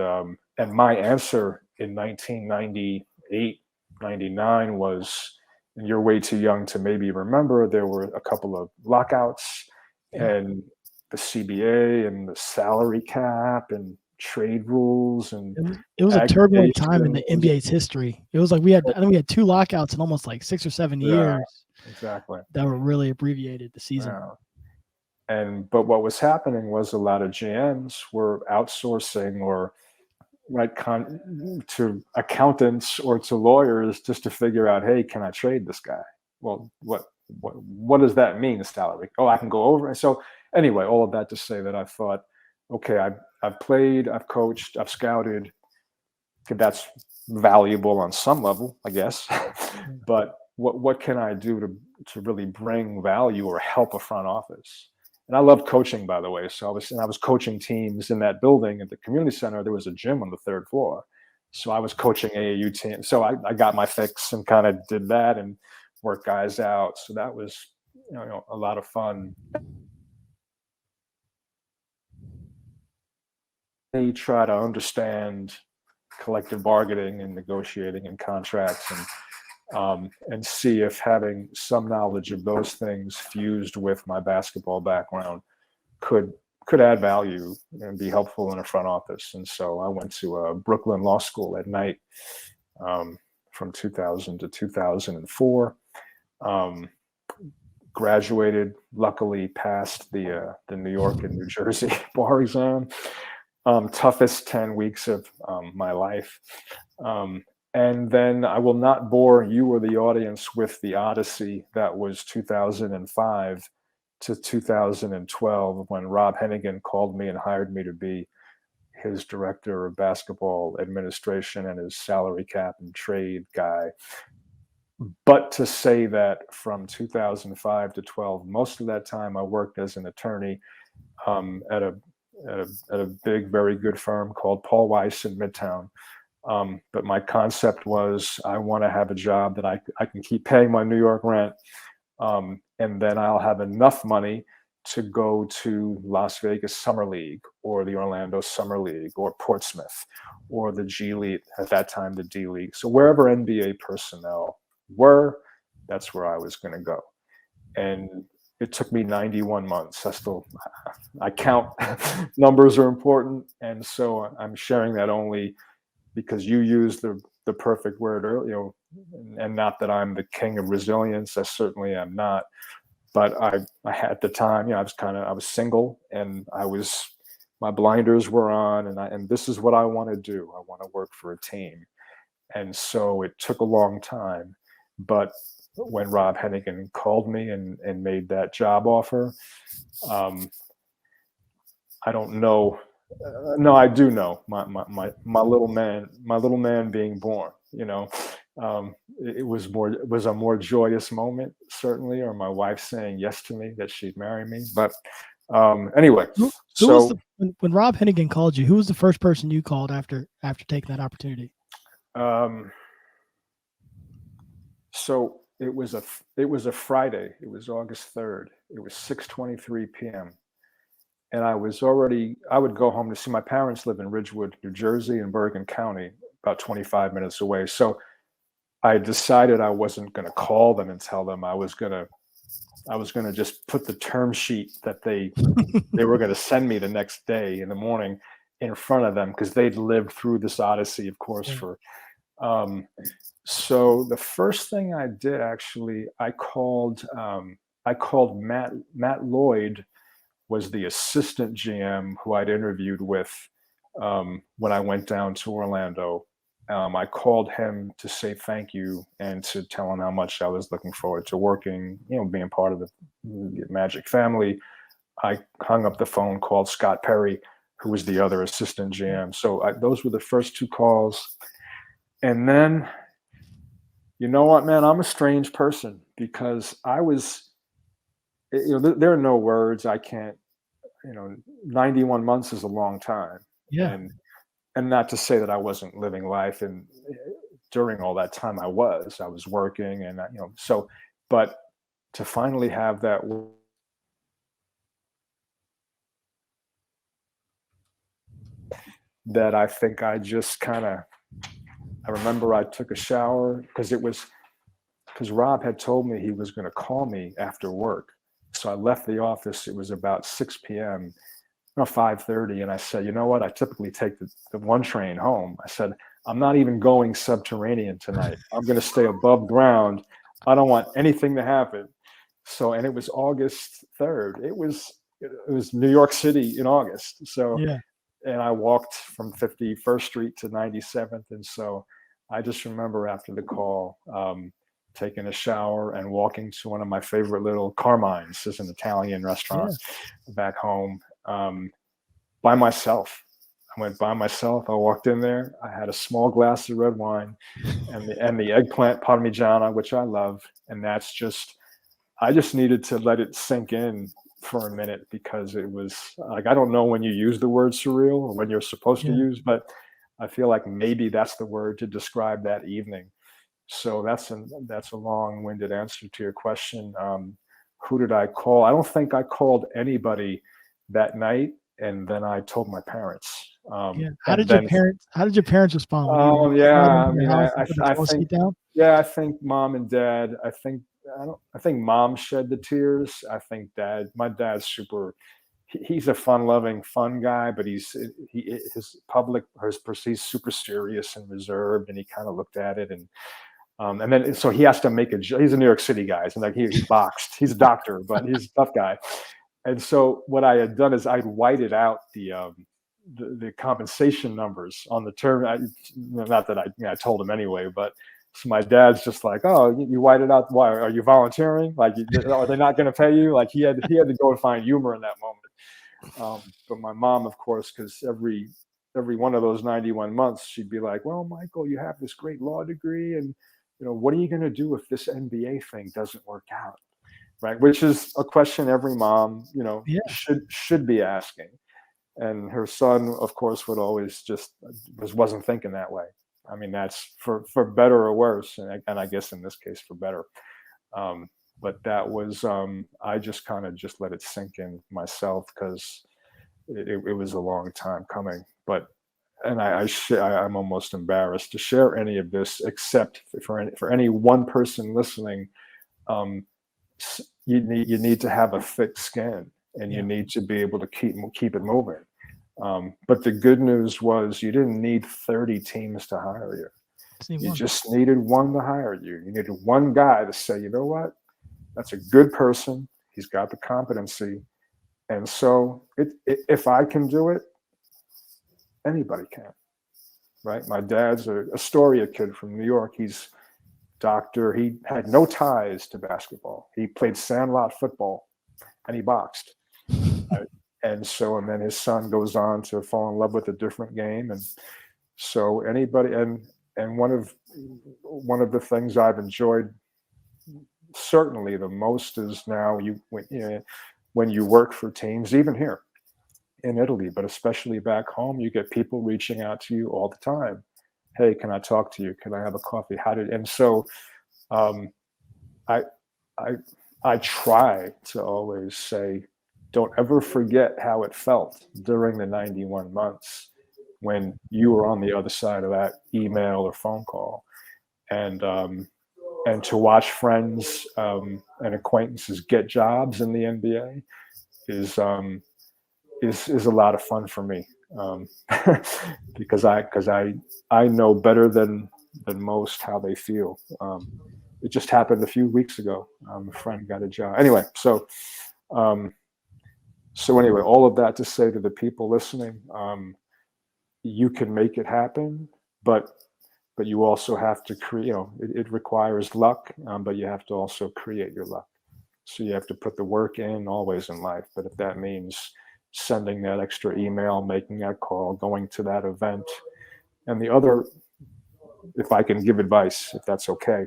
my answer in 1998, 99 was, and you're way too young to maybe remember, there were a couple of lockouts and the CBA and the salary cap and trade rules, and it was a turbulent time in the aggregation. NBA's history. It was like I think we had 2 lockouts in almost like 6 or 7 years Exactly. that were really abbreviated the season. But what was happening was a lot of GMs were outsourcing or to accountants or to lawyers just to figure out, hey, can I trade this guy? Well, what does that mean, salary? Oh, I can go over. And so anyway, all of that to say that I thought, okay, I've played, I've coached, I've scouted. Okay, that's valuable on some level, I guess. But what can I do to really bring value or help a front office? And I loved coaching, by the way. So I was coaching teams in that building at the community center. There was a gym on the 3rd floor. So I was coaching AAU teams. So I got my fix and kind of did that and worked guys out. So that was, a lot of fun. They try to understand collective bargaining and negotiating and contracts, and see if having some knowledge of those things fused with my basketball background could add value and be helpful in a front office. And so I went to Brooklyn Law School at night from 2000 to 2004. Graduated, luckily passed the New York and New Jersey bar exam. Toughest 10 weeks of my life. And then I will not bore you or the audience with the odyssey that was 2005 to 2012 when Rob Hennigan called me and hired me to be his director of basketball administration and his salary cap and trade guy. But to say that from 2005 to 12, most of that time I worked as an attorney at a big, very good firm called Paul Weiss in Midtown. But my concept was I want to have a job that I can keep paying my New York rent, and then I'll have enough money to go to Las Vegas Summer League or the Orlando Summer League or Portsmouth or the G League, at that time the D League. So wherever NBA personnel were, that's where I was going to go. And it took me 91 months. I count. Numbers are important. And so I'm sharing that only because you used the perfect word earlier, and not that I'm the king of resilience. I certainly am not. But I had, at the time, I was single, and my blinders were on, and this is what I want to do. I want to work for a team. And so it took a long time. But when Rob Hennigan called me and made that job offer, I don't know. No, I do know my little man being born. It was a more joyous moment, certainly, or my wife saying yes to me that she'd marry me. But anyway, when Rob Hennigan called you, who was the first person you called after taking that opportunity? So it was a Friday. It was August 3rd. It was 6:23 p.m. And I would go home to see my parents live in Ridgewood, New Jersey, in Bergen County, about 25 minutes away. So I decided I wasn't going to call them and tell them. I was going to just put the term sheet that they were going to send me the next day in the morning in front of them, because they'd lived through this odyssey, of course, so the first thing I did, actually, I called Matt Lloyd, was the assistant GM who I'd interviewed with when I went down to Orlando. I called him to say thank you and to tell him how much I was looking forward to working, being part of the Magic family. I hung up the phone, called Scott Perry, who was the other assistant GM. So those were the first 2 calls. And then, you know what, man, I'm a strange person, because I was, there are no words. I can't 91 months is a long time. Yeah. And not to say that I wasn't living life, and during all that time I was working, and so, but to finally have that, that I think I just kind of, I remember I took a shower because Rob had told me he was going to call me after work. So I left the office. It was about 6 p.m. 5:30, and I said, you know what? I typically take the one train home. I said, I'm not even going subterranean tonight. I'm going to stay above ground. I don't want anything to happen. So, and it was August 3rd. It was New York City in August. So, Yeah. and I walked from 51st Street to 97th. And so I just remember after the call, taking a shower and walking to one of my favorite little Carmine's, is an Italian restaurant back home, by myself. I went by myself. I walked in there. I had a small glass of red wine and the eggplant parmigiana, which I love. And I just needed to let it sink in for a minute, because it was like, I don't know when you use the word surreal or when you're supposed to use, but I feel like maybe that's the word to describe that evening. So that's a long-winded answer to your question. Who did I call? I don't think I called anybody that night. And then I told my parents. How did your parents respond when you Oh yeah, called them I to your mean, house and put the I 12 think, seat down? yeah, I think mom and dad. I think mom shed the tears. I think my dad's super. He's a fun-loving, fun guy, but he's super serious and reserved, and he kind of looked at it, and then so he has to make he's a New York City guy, and like he boxed. He's a doctor, but he's a tough guy. And so what I had done is I'd whited out the compensation numbers on the term. Not that I told him anyway, but so my dad's just like, oh, you whited out. Why are you volunteering? Like, are they not going to pay you? Like he had to go and find humor in that moment. But my mom, of course, because every one of those 91 months, she'd be like, well, Michael, you have this great law degree, and what are you going to do if this NBA thing doesn't work out? Right, which is a question every mom, should be asking. And her son, of course, would always wasn't thinking that way. I mean, that's for better or worse, and I guess in this case for better. But that was I just kind of just let it sink in myself, because it was a long time coming. But I'm almost embarrassed to share any of this, except for any one person listening. You need to have a thick skin, and you need to be able to keep it moving. But the good news was you didn't need 30 teams to hire you. You just needed one to hire you. You needed one guy to say, you know what, that's a good person. He's got the competency. And so if I can do it, anybody can. Right? My dad's a Astoria kid from New York. He's doctor. He had no ties to basketball. He played sandlot football, and he boxed. And then his son goes on to fall in love with a different game. And so anybody, and one of the things I've enjoyed certainly the most is now when you work for teams, even here in Italy, but especially back home, you get people reaching out to you all the time. Hey, can I talk to you? Can I have a coffee? And so I try to always say, don't ever forget how it felt during the 91 months when you were on the other side of that email or phone call. And to watch friends and acquaintances get jobs in the NBA is a lot of fun for me, because I know better than most how they feel. It just happened a few weeks ago. A friend got a job. Anyway, so anyway, all of that to say to the people listening, you can make it happen, but you also have to create. It requires luck, but you have to also create your luck. So you have to put the work in always in life. But if that means sending that extra email, making that call, going to that event, and the other, if I can give advice, if that's okay,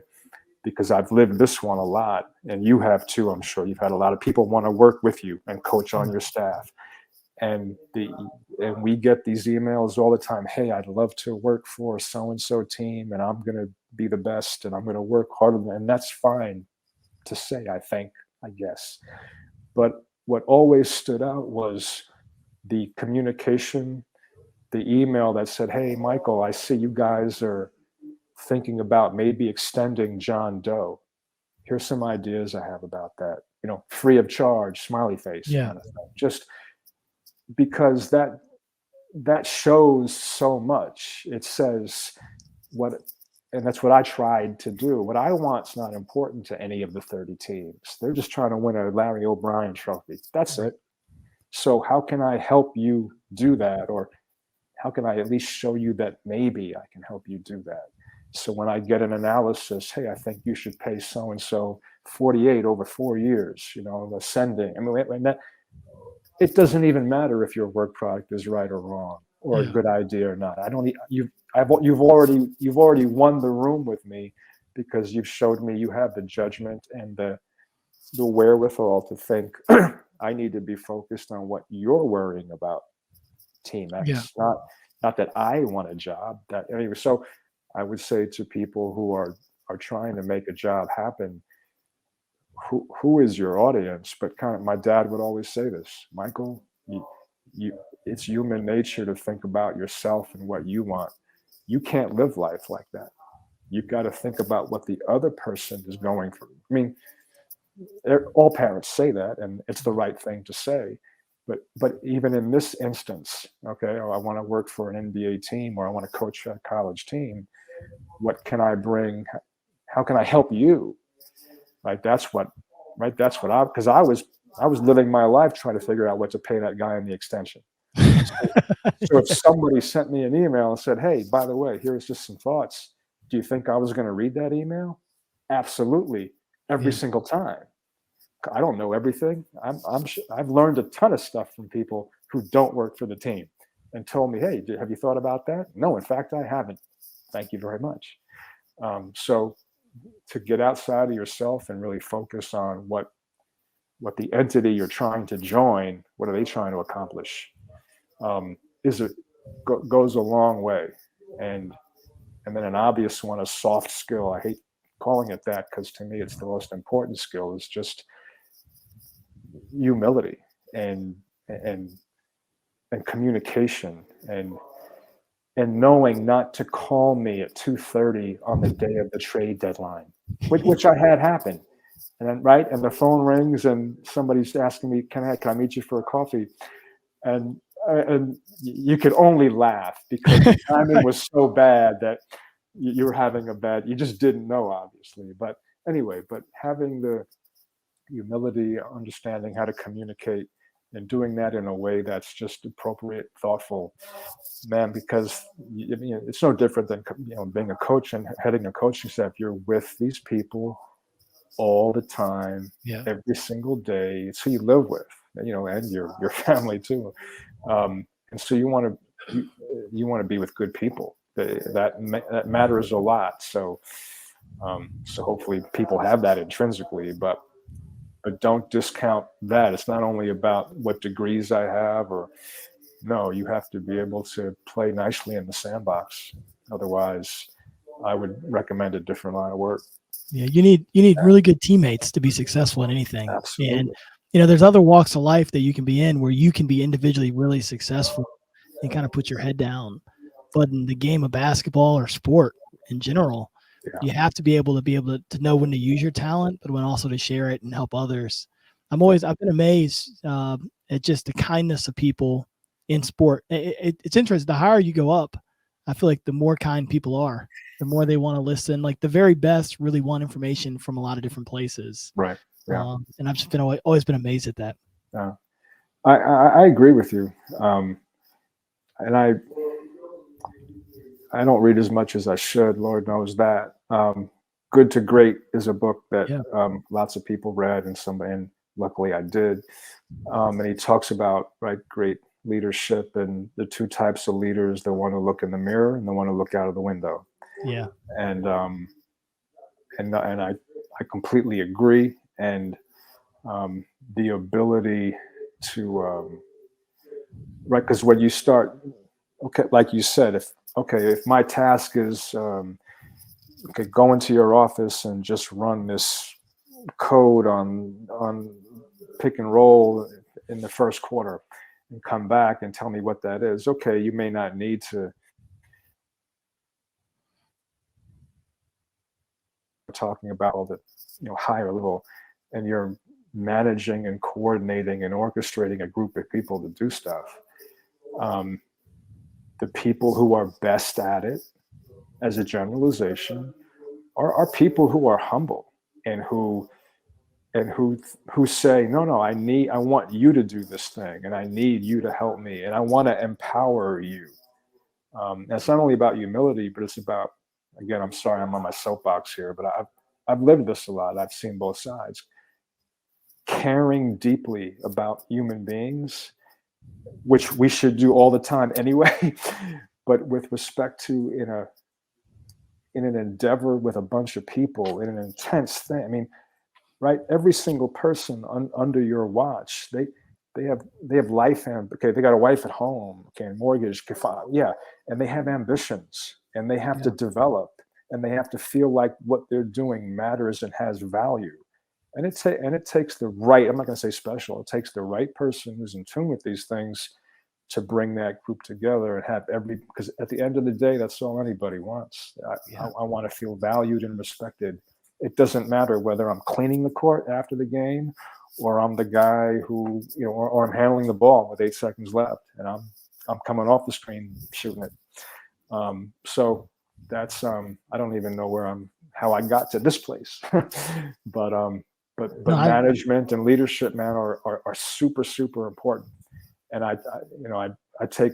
because I've lived this one a lot, and you have too, I'm sure. You've had a lot of people want to work with you and coach on your staff. and we get these emails all the time. Hey, I'd love to work for so and so team, and I'm going to be the best, and I'm going to work harder, and that's fine to say, I guess. But what always stood out was the communication, the email that said, hey, Michael, I see you guys are thinking about maybe extending John Doe. Here's some ideas I have about that. Free of charge, smiley face Yeah. kind of thing. Just because that shows so much. It says and that's what I tried to do. What I want's not important to any of the 30 teams. They're just trying to win a Larry O'Brien trophy. That's it. So how can I help you do that? Or how can I at least show you that maybe I can help you do that? So when I get an analysis, hey, I think you should pay so-and-so 48 over 4 years, ascending. I mean, that, it doesn't even matter if your work product is right or wrong, or a good idea or not. You've already won the room with me, because you've showed me you have the judgment and the wherewithal to think I need to be focused on what you're worrying about, Team X. Yeah. Not that I want a job. That anyway. So I would say to people who are trying to make a job happen, who is your audience? But kind of, my dad would always say this, Michael, it's human nature to think about yourself and what you want. You can't live life like that. You've got to think about what the other person is going through. I mean, all parents say that, and it's the right thing to say. But even in this instance, okay, I want to work for an NBA team, or I want to coach a college team. What can I bring? How can I help you? Right. That's what because I was living my life trying to figure out what to pay that guy in the extension. So if somebody sent me an email and said, hey, by the way, here's just some thoughts, do you think I was going to read that email? Absolutely. Every single time. I don't know everything. I've learned a ton of stuff from people who don't work for the team and told me, hey, have you thought about that? No, in fact, I haven't. Thank you very much. So to get outside of yourself and really focus on what the entity you're trying to join, what are they trying to accomplish, goes a long way. And then an obvious one, a soft skill. I hate calling it that, because to me it's the most important skill, is just humility and communication, and knowing not to call me at 2:30 on the day of the trade deadline, which I had happen. And then, right, and the phone rings and somebody's asking me, can I meet you for a coffee? And you could only laugh, because the timing was so bad that you were having you just didn't know, obviously. But anyway, having the humility, understanding how to communicate, and doing that in a way that's just appropriate, thoughtful, man, because it's no different than being a coach and heading a coaching staff. You're with these people all the time, every single day. It's who you live with, and your family too. And so you want to be with good people. That matters a lot. So hopefully people have that intrinsically, but don't discount that. It's not only about what degrees I have, no, you have to be able to play nicely in the sandbox. Otherwise, I would recommend a different line of work. Yeah, you need really good teammates to be successful in anything. Absolutely. And there's other walks of life that you can be in where you can be individually really successful and kind of put your head down. But in the game of basketball or sport in general, you have to be able to know when to use your talent, but when also to share it and help others. I've been amazed at just the kindness of people in sport. It's interesting. The higher you go up, I feel like the more kind people are, the more they want to listen. Like the very best really want information from a lot of different places. Right. Yeah. And I've just always been amazed at that. Yeah. I agree with you. And I don't read as much as I should. Lord knows that. Good to Great is a book that lots of people read, and luckily I did. And he talks about great leadership and the two types of leaders: the one who look in the mirror and the one who look out of the window. Yeah. And I completely agree. And the ability to right? Because when you start, okay, like you said, if my task is okay, go into your office and just run this code on pick and roll in the first quarter, and come back and tell me what that is. Okay, you may not need to talking about all the higher level, and you're managing and coordinating and orchestrating a group of people to do stuff. The people who are best at it, as a generalization, are people who are humble and who say, no, I want you to do this thing, and I need you to help me, and I want to empower you. And it's not only about humility, but it's about, again, I'm sorry, I'm on my soapbox here, but I've lived this a lot. I've seen both sides. Caring deeply about human beings, which we should do all the time anyway, but with respect to in an endeavor with a bunch of people in an intense thing. I mean, right? Every single person under your watch, they have life, and okay, they got a wife at home, okay, mortgage, yeah, and they have ambitions, and they have to develop, and they have to feel like what they're doing matters and has value. And it takes the right, I'm not going to say special, it takes the right person who's in tune with these things to bring that group together and have because at the end of the day, that's all anybody wants. I want to feel valued and respected. It doesn't matter whether I'm cleaning the court after the game, or I'm the guy who, or I'm handling the ball with 8 seconds left, and I'm coming off the screen shooting it. So that's I don't even know how I got to this place, but management and leadership, man, are super, super important. And I take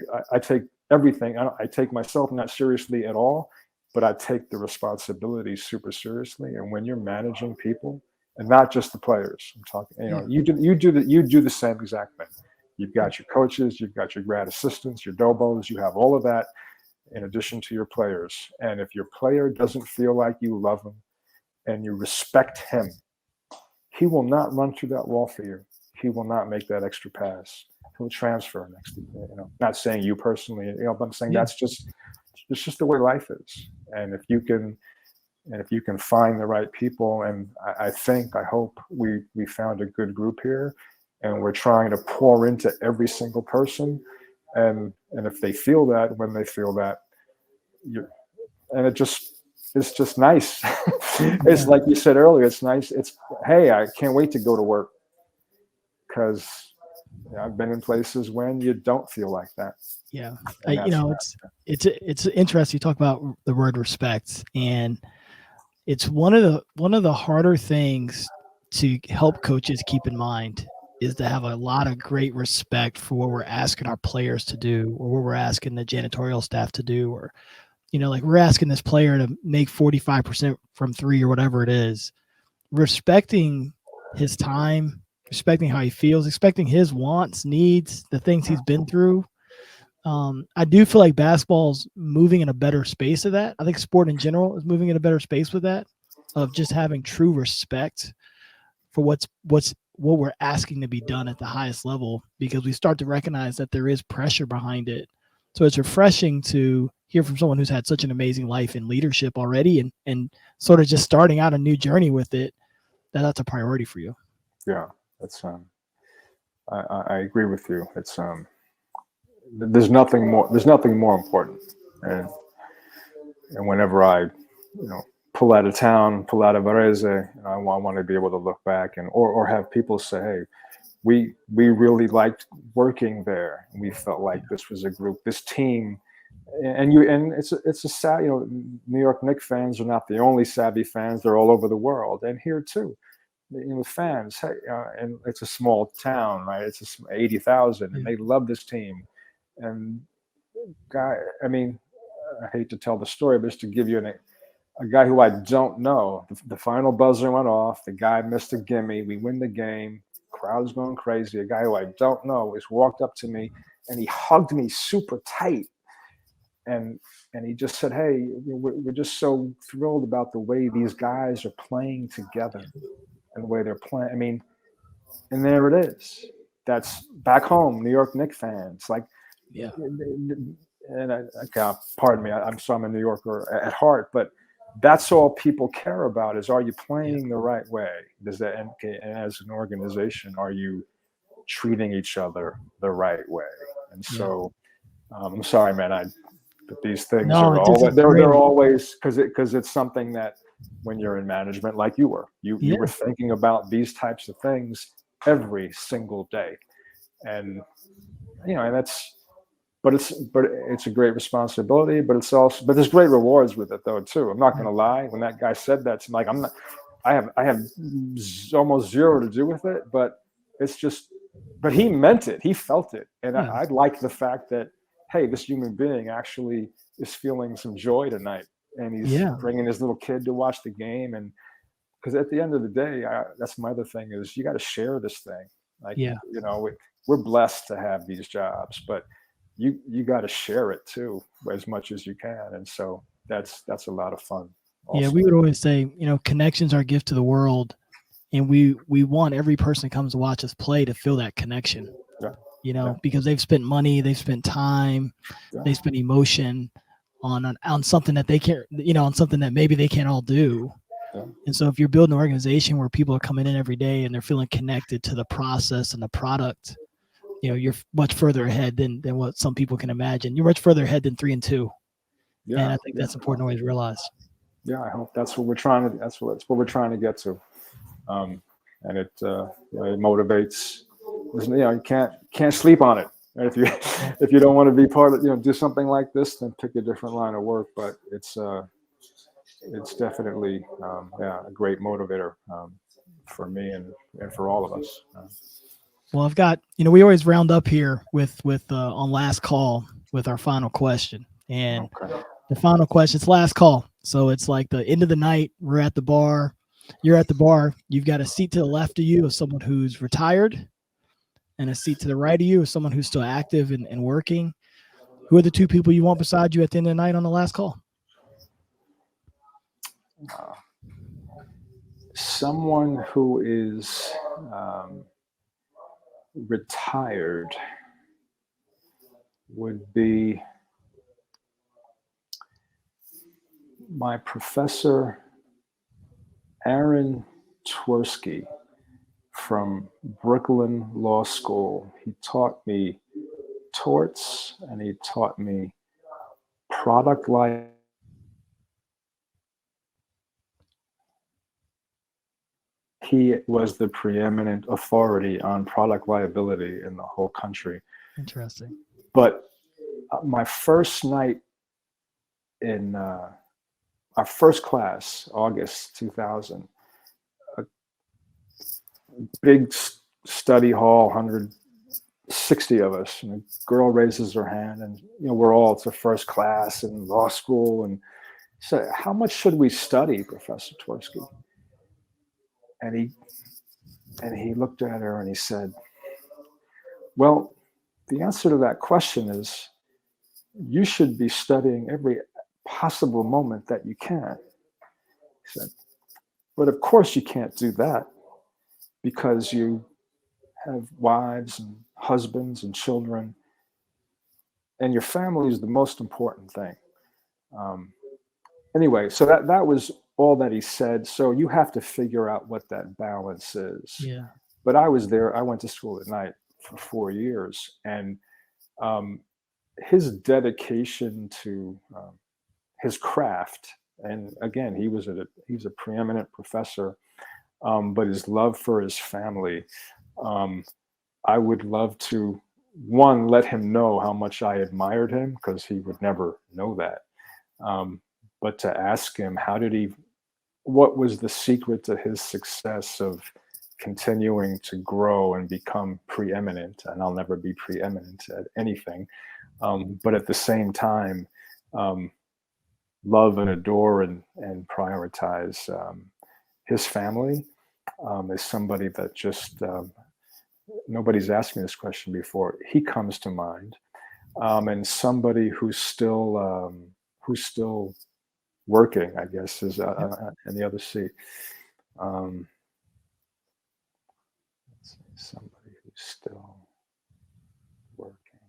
everything. I take myself not seriously at all, but I take the responsibility super seriously. And when you're managing people, and not just the players, I'm talking, you do the same exact thing. You've got your coaches, you've got your grad assistants, your dobos, you have all of that in addition to your players. And if your player doesn't feel like you love him and you respect him, he will not run through that wall for you. He will not make that extra pass. He'll transfer next to not saying you personally, but I'm saying it's just the way life is. And if you can find the right people, and I hope we found a good group here, and we're trying to pour into every single person. And if they feel that, when they feel that, it's just nice. It's like you said earlier, it's nice. Hey, I can't wait to go to work, because I've been in places when you don't feel like that. Yeah. It's interesting. You talk about the word respect, and it's one of the harder things to help coaches keep in mind is to have a lot of great respect for what we're asking our players to do, or what we're asking the janitorial staff to do, or, like we're asking this player to make 45% from 3 or whatever it is. Respecting his time, respecting how he feels, expecting his wants, needs, the things he's been through. I do feel like basketball's moving in a better space of that. I think sport in general is moving in a better space with that, of just having true respect for what we're asking to be done at the highest level, because we start to recognize that there is pressure behind it. So it's refreshing to hear from someone who's had such an amazing life in leadership already, and sort of just starting out a new journey with it, that's a priority for you. Yeah, that's I agree with you. It's there's nothing more important. And whenever I pull out of town, pull out of Varese, I want to be able to look back or have people say, hey, we really liked working there. We felt like this was a group, this team. And it's a sad, New York Knicks fans are not the only savvy fans. They're all over the world, and here too. Fans, hey, and it's a small town, right? It's 80,000, and they love this team. And I hate to tell the story, but just to give you a guy who I don't know, the final buzzer went off. The guy missed a gimme. We win the game. Crowd's going crazy. A guy who I don't know has walked up to me, and he hugged me super tight. And he just said, hey, we're just so thrilled about the way these guys are playing together and the way they're playing. And there it is. That's back home, New York Knicks fans. Like, Yeah. and pardon me, I'm a New Yorker at heart, but that's all people care about is, are you Yeah. playing the right way? Does that, and as an organization, are you treating each other the right way? And Yeah. so, I'm sorry, man, but these things No, are this always, is great. they're always, because it's something that when you're in management, like you Yeah. were thinking about these types of things every single day. And and that's, but it's a great responsibility, but it's also, but there's great rewards with it though too. I'm not going to lie, when that guy said that to me, like, I have almost zero to do with it, but it's just, but he meant it, he felt it. And Yeah. I like the fact that, hey, this human being actually is feeling some joy tonight, and he's Yeah. bringing his little kid to watch the game. And because at the end of the day, that's my other thing, is you got to share this thing. Like, Yeah. we're blessed to have these jobs, but you got to share it too as much as you can. And so that's a lot of fun Yeah. also. We would always say, connections are a gift to the world, and we want every person that comes to watch us play to feel that connection. Yeah, yeah, Because they've spent money, they've spent time, yeah, they spent emotion on something that they can't, on something that maybe they can't all do. yeah. And so if you're building an organization where people are coming in every day and they're feeling connected to the process and the product, you're much further ahead than what some people can imagine. You're much further ahead than 3-2. And Yeah, I think yeah, that's important to always realize. yeah. I hope that's what we're trying to. That's what we're trying to get to, and it motivates. You can't sleep on it. And if you Yeah. if you don't want to be part of, do something like this, then pick a different line of work. But it's definitely a great motivator, for me and for all of us. Well, I've got, we always round up here with on last call with our final question. And Okay. the final question, it's last call. So it's like the end of the night, we're at the bar, you're at the bar, you've got a seat to the left of you of someone who's retired and a seat to the right of you of someone who's still active and working. Who are the two people you want beside you at the end of the night on the last call? Uh, Someone who is retired would be my professor, Aaron Tversky from Brooklyn Law School. He taught me torts, and he taught me product life. He was the preeminent authority on product liability in the whole country. Interesting. But my first night in our first class, August 2000, a big study hall, 160 of us, and a girl raises her hand, and it's a first class in law school, and said, "How much should we study, Professor Tversky?" And he looked at her and he said, "Well, the answer to that question is you should be studying every possible moment that you can." He said, "But of course you can't do that, because you have wives and husbands and children, and your family is the most important thing." Um, anyway, so that was all that he said. So you have to figure out what that balance is. Yeah. But I was there. I went to school at night for 4 years, and um, his dedication to his craft, and again, he's a preeminent professor, but his love for his family. Um, I would love to, one, let him know how much I admired him, because he would never know that. But to ask him, what was the secret to his success of continuing to grow and become preeminent? And I'll never be preeminent at anything. But at the same time, love and adore and prioritize his family, is somebody that just, nobody's asked me this question before. He comes to mind, and somebody who's still working, I guess, is Yep. in the other seat. Let's see, somebody who's still working.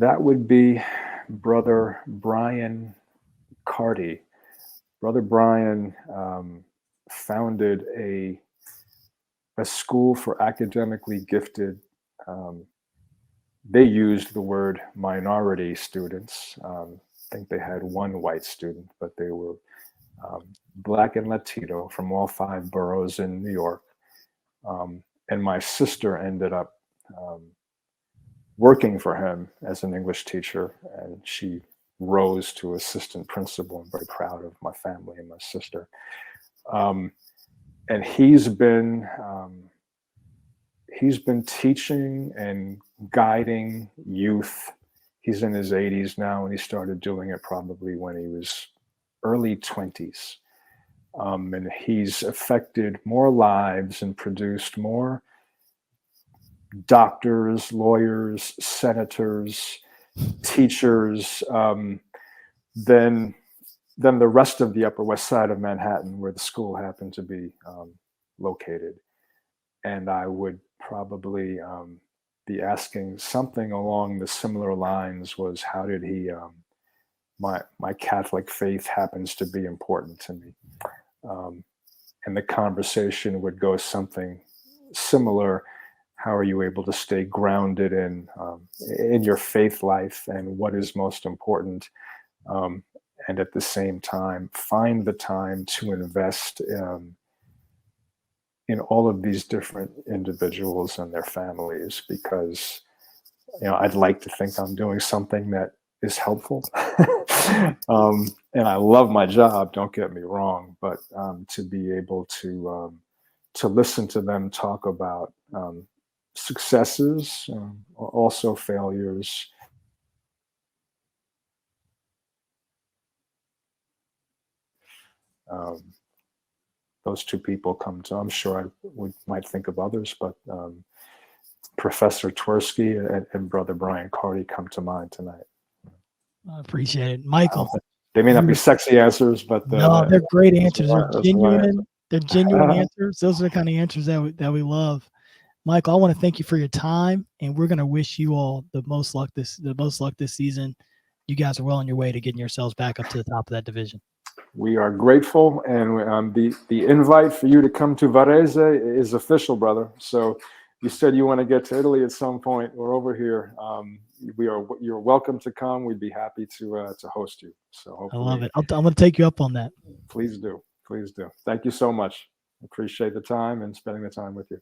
That would be Brother Brian Carty. Brother Brian founded a school for academically gifted. They used the word minority students. I think they had one white student, but they were Black and Latino from all 5 boroughs in New York. And my sister ended up working for him as an English teacher, and she rose to assistant principal. I'm very proud of my family and my sister. And he's been teaching and guiding youth. He's in his 80s now, and he started doing it probably when he was early 20s. And he's affected more lives and produced more doctors, lawyers, senators, teachers than the rest of the Upper West Side of Manhattan, where the school happened to be located. And I would probably be asking something along the similar lines, was how did he, my Catholic faith happens to be important to me. And the conversation would go something similar. How are you able to stay grounded in your faith life and what is most important? And at the same time, find the time to invest in all of these different individuals and their families, because I'd like to think I'm doing something that is helpful. And I love my job, don't get me wrong, but to be able to listen to them talk about successes, also failures. Those 2 people come to, I'm sure might think of others, but Professor Twersky and Brother Brian Carty come to mind tonight. I appreciate it. Michael. They may not be sexy answers, but no, they're great answers. They're genuine. They're genuine answers. Those are the kind of answers that we love. Michael, I want to thank you for your time, and we're going to wish you all the most luck this season. You guys are well on your way to getting yourselves back up to the top of that division. We are grateful, and the invite for you to come to Varese is official, brother. So you said you want to get to Italy at some point. We're over here. You're welcome to come. We'd be happy to host you. So I love it. I'm going to take you up on that. Please do. Please do. Thank you so much. Appreciate the time and spending the time with you.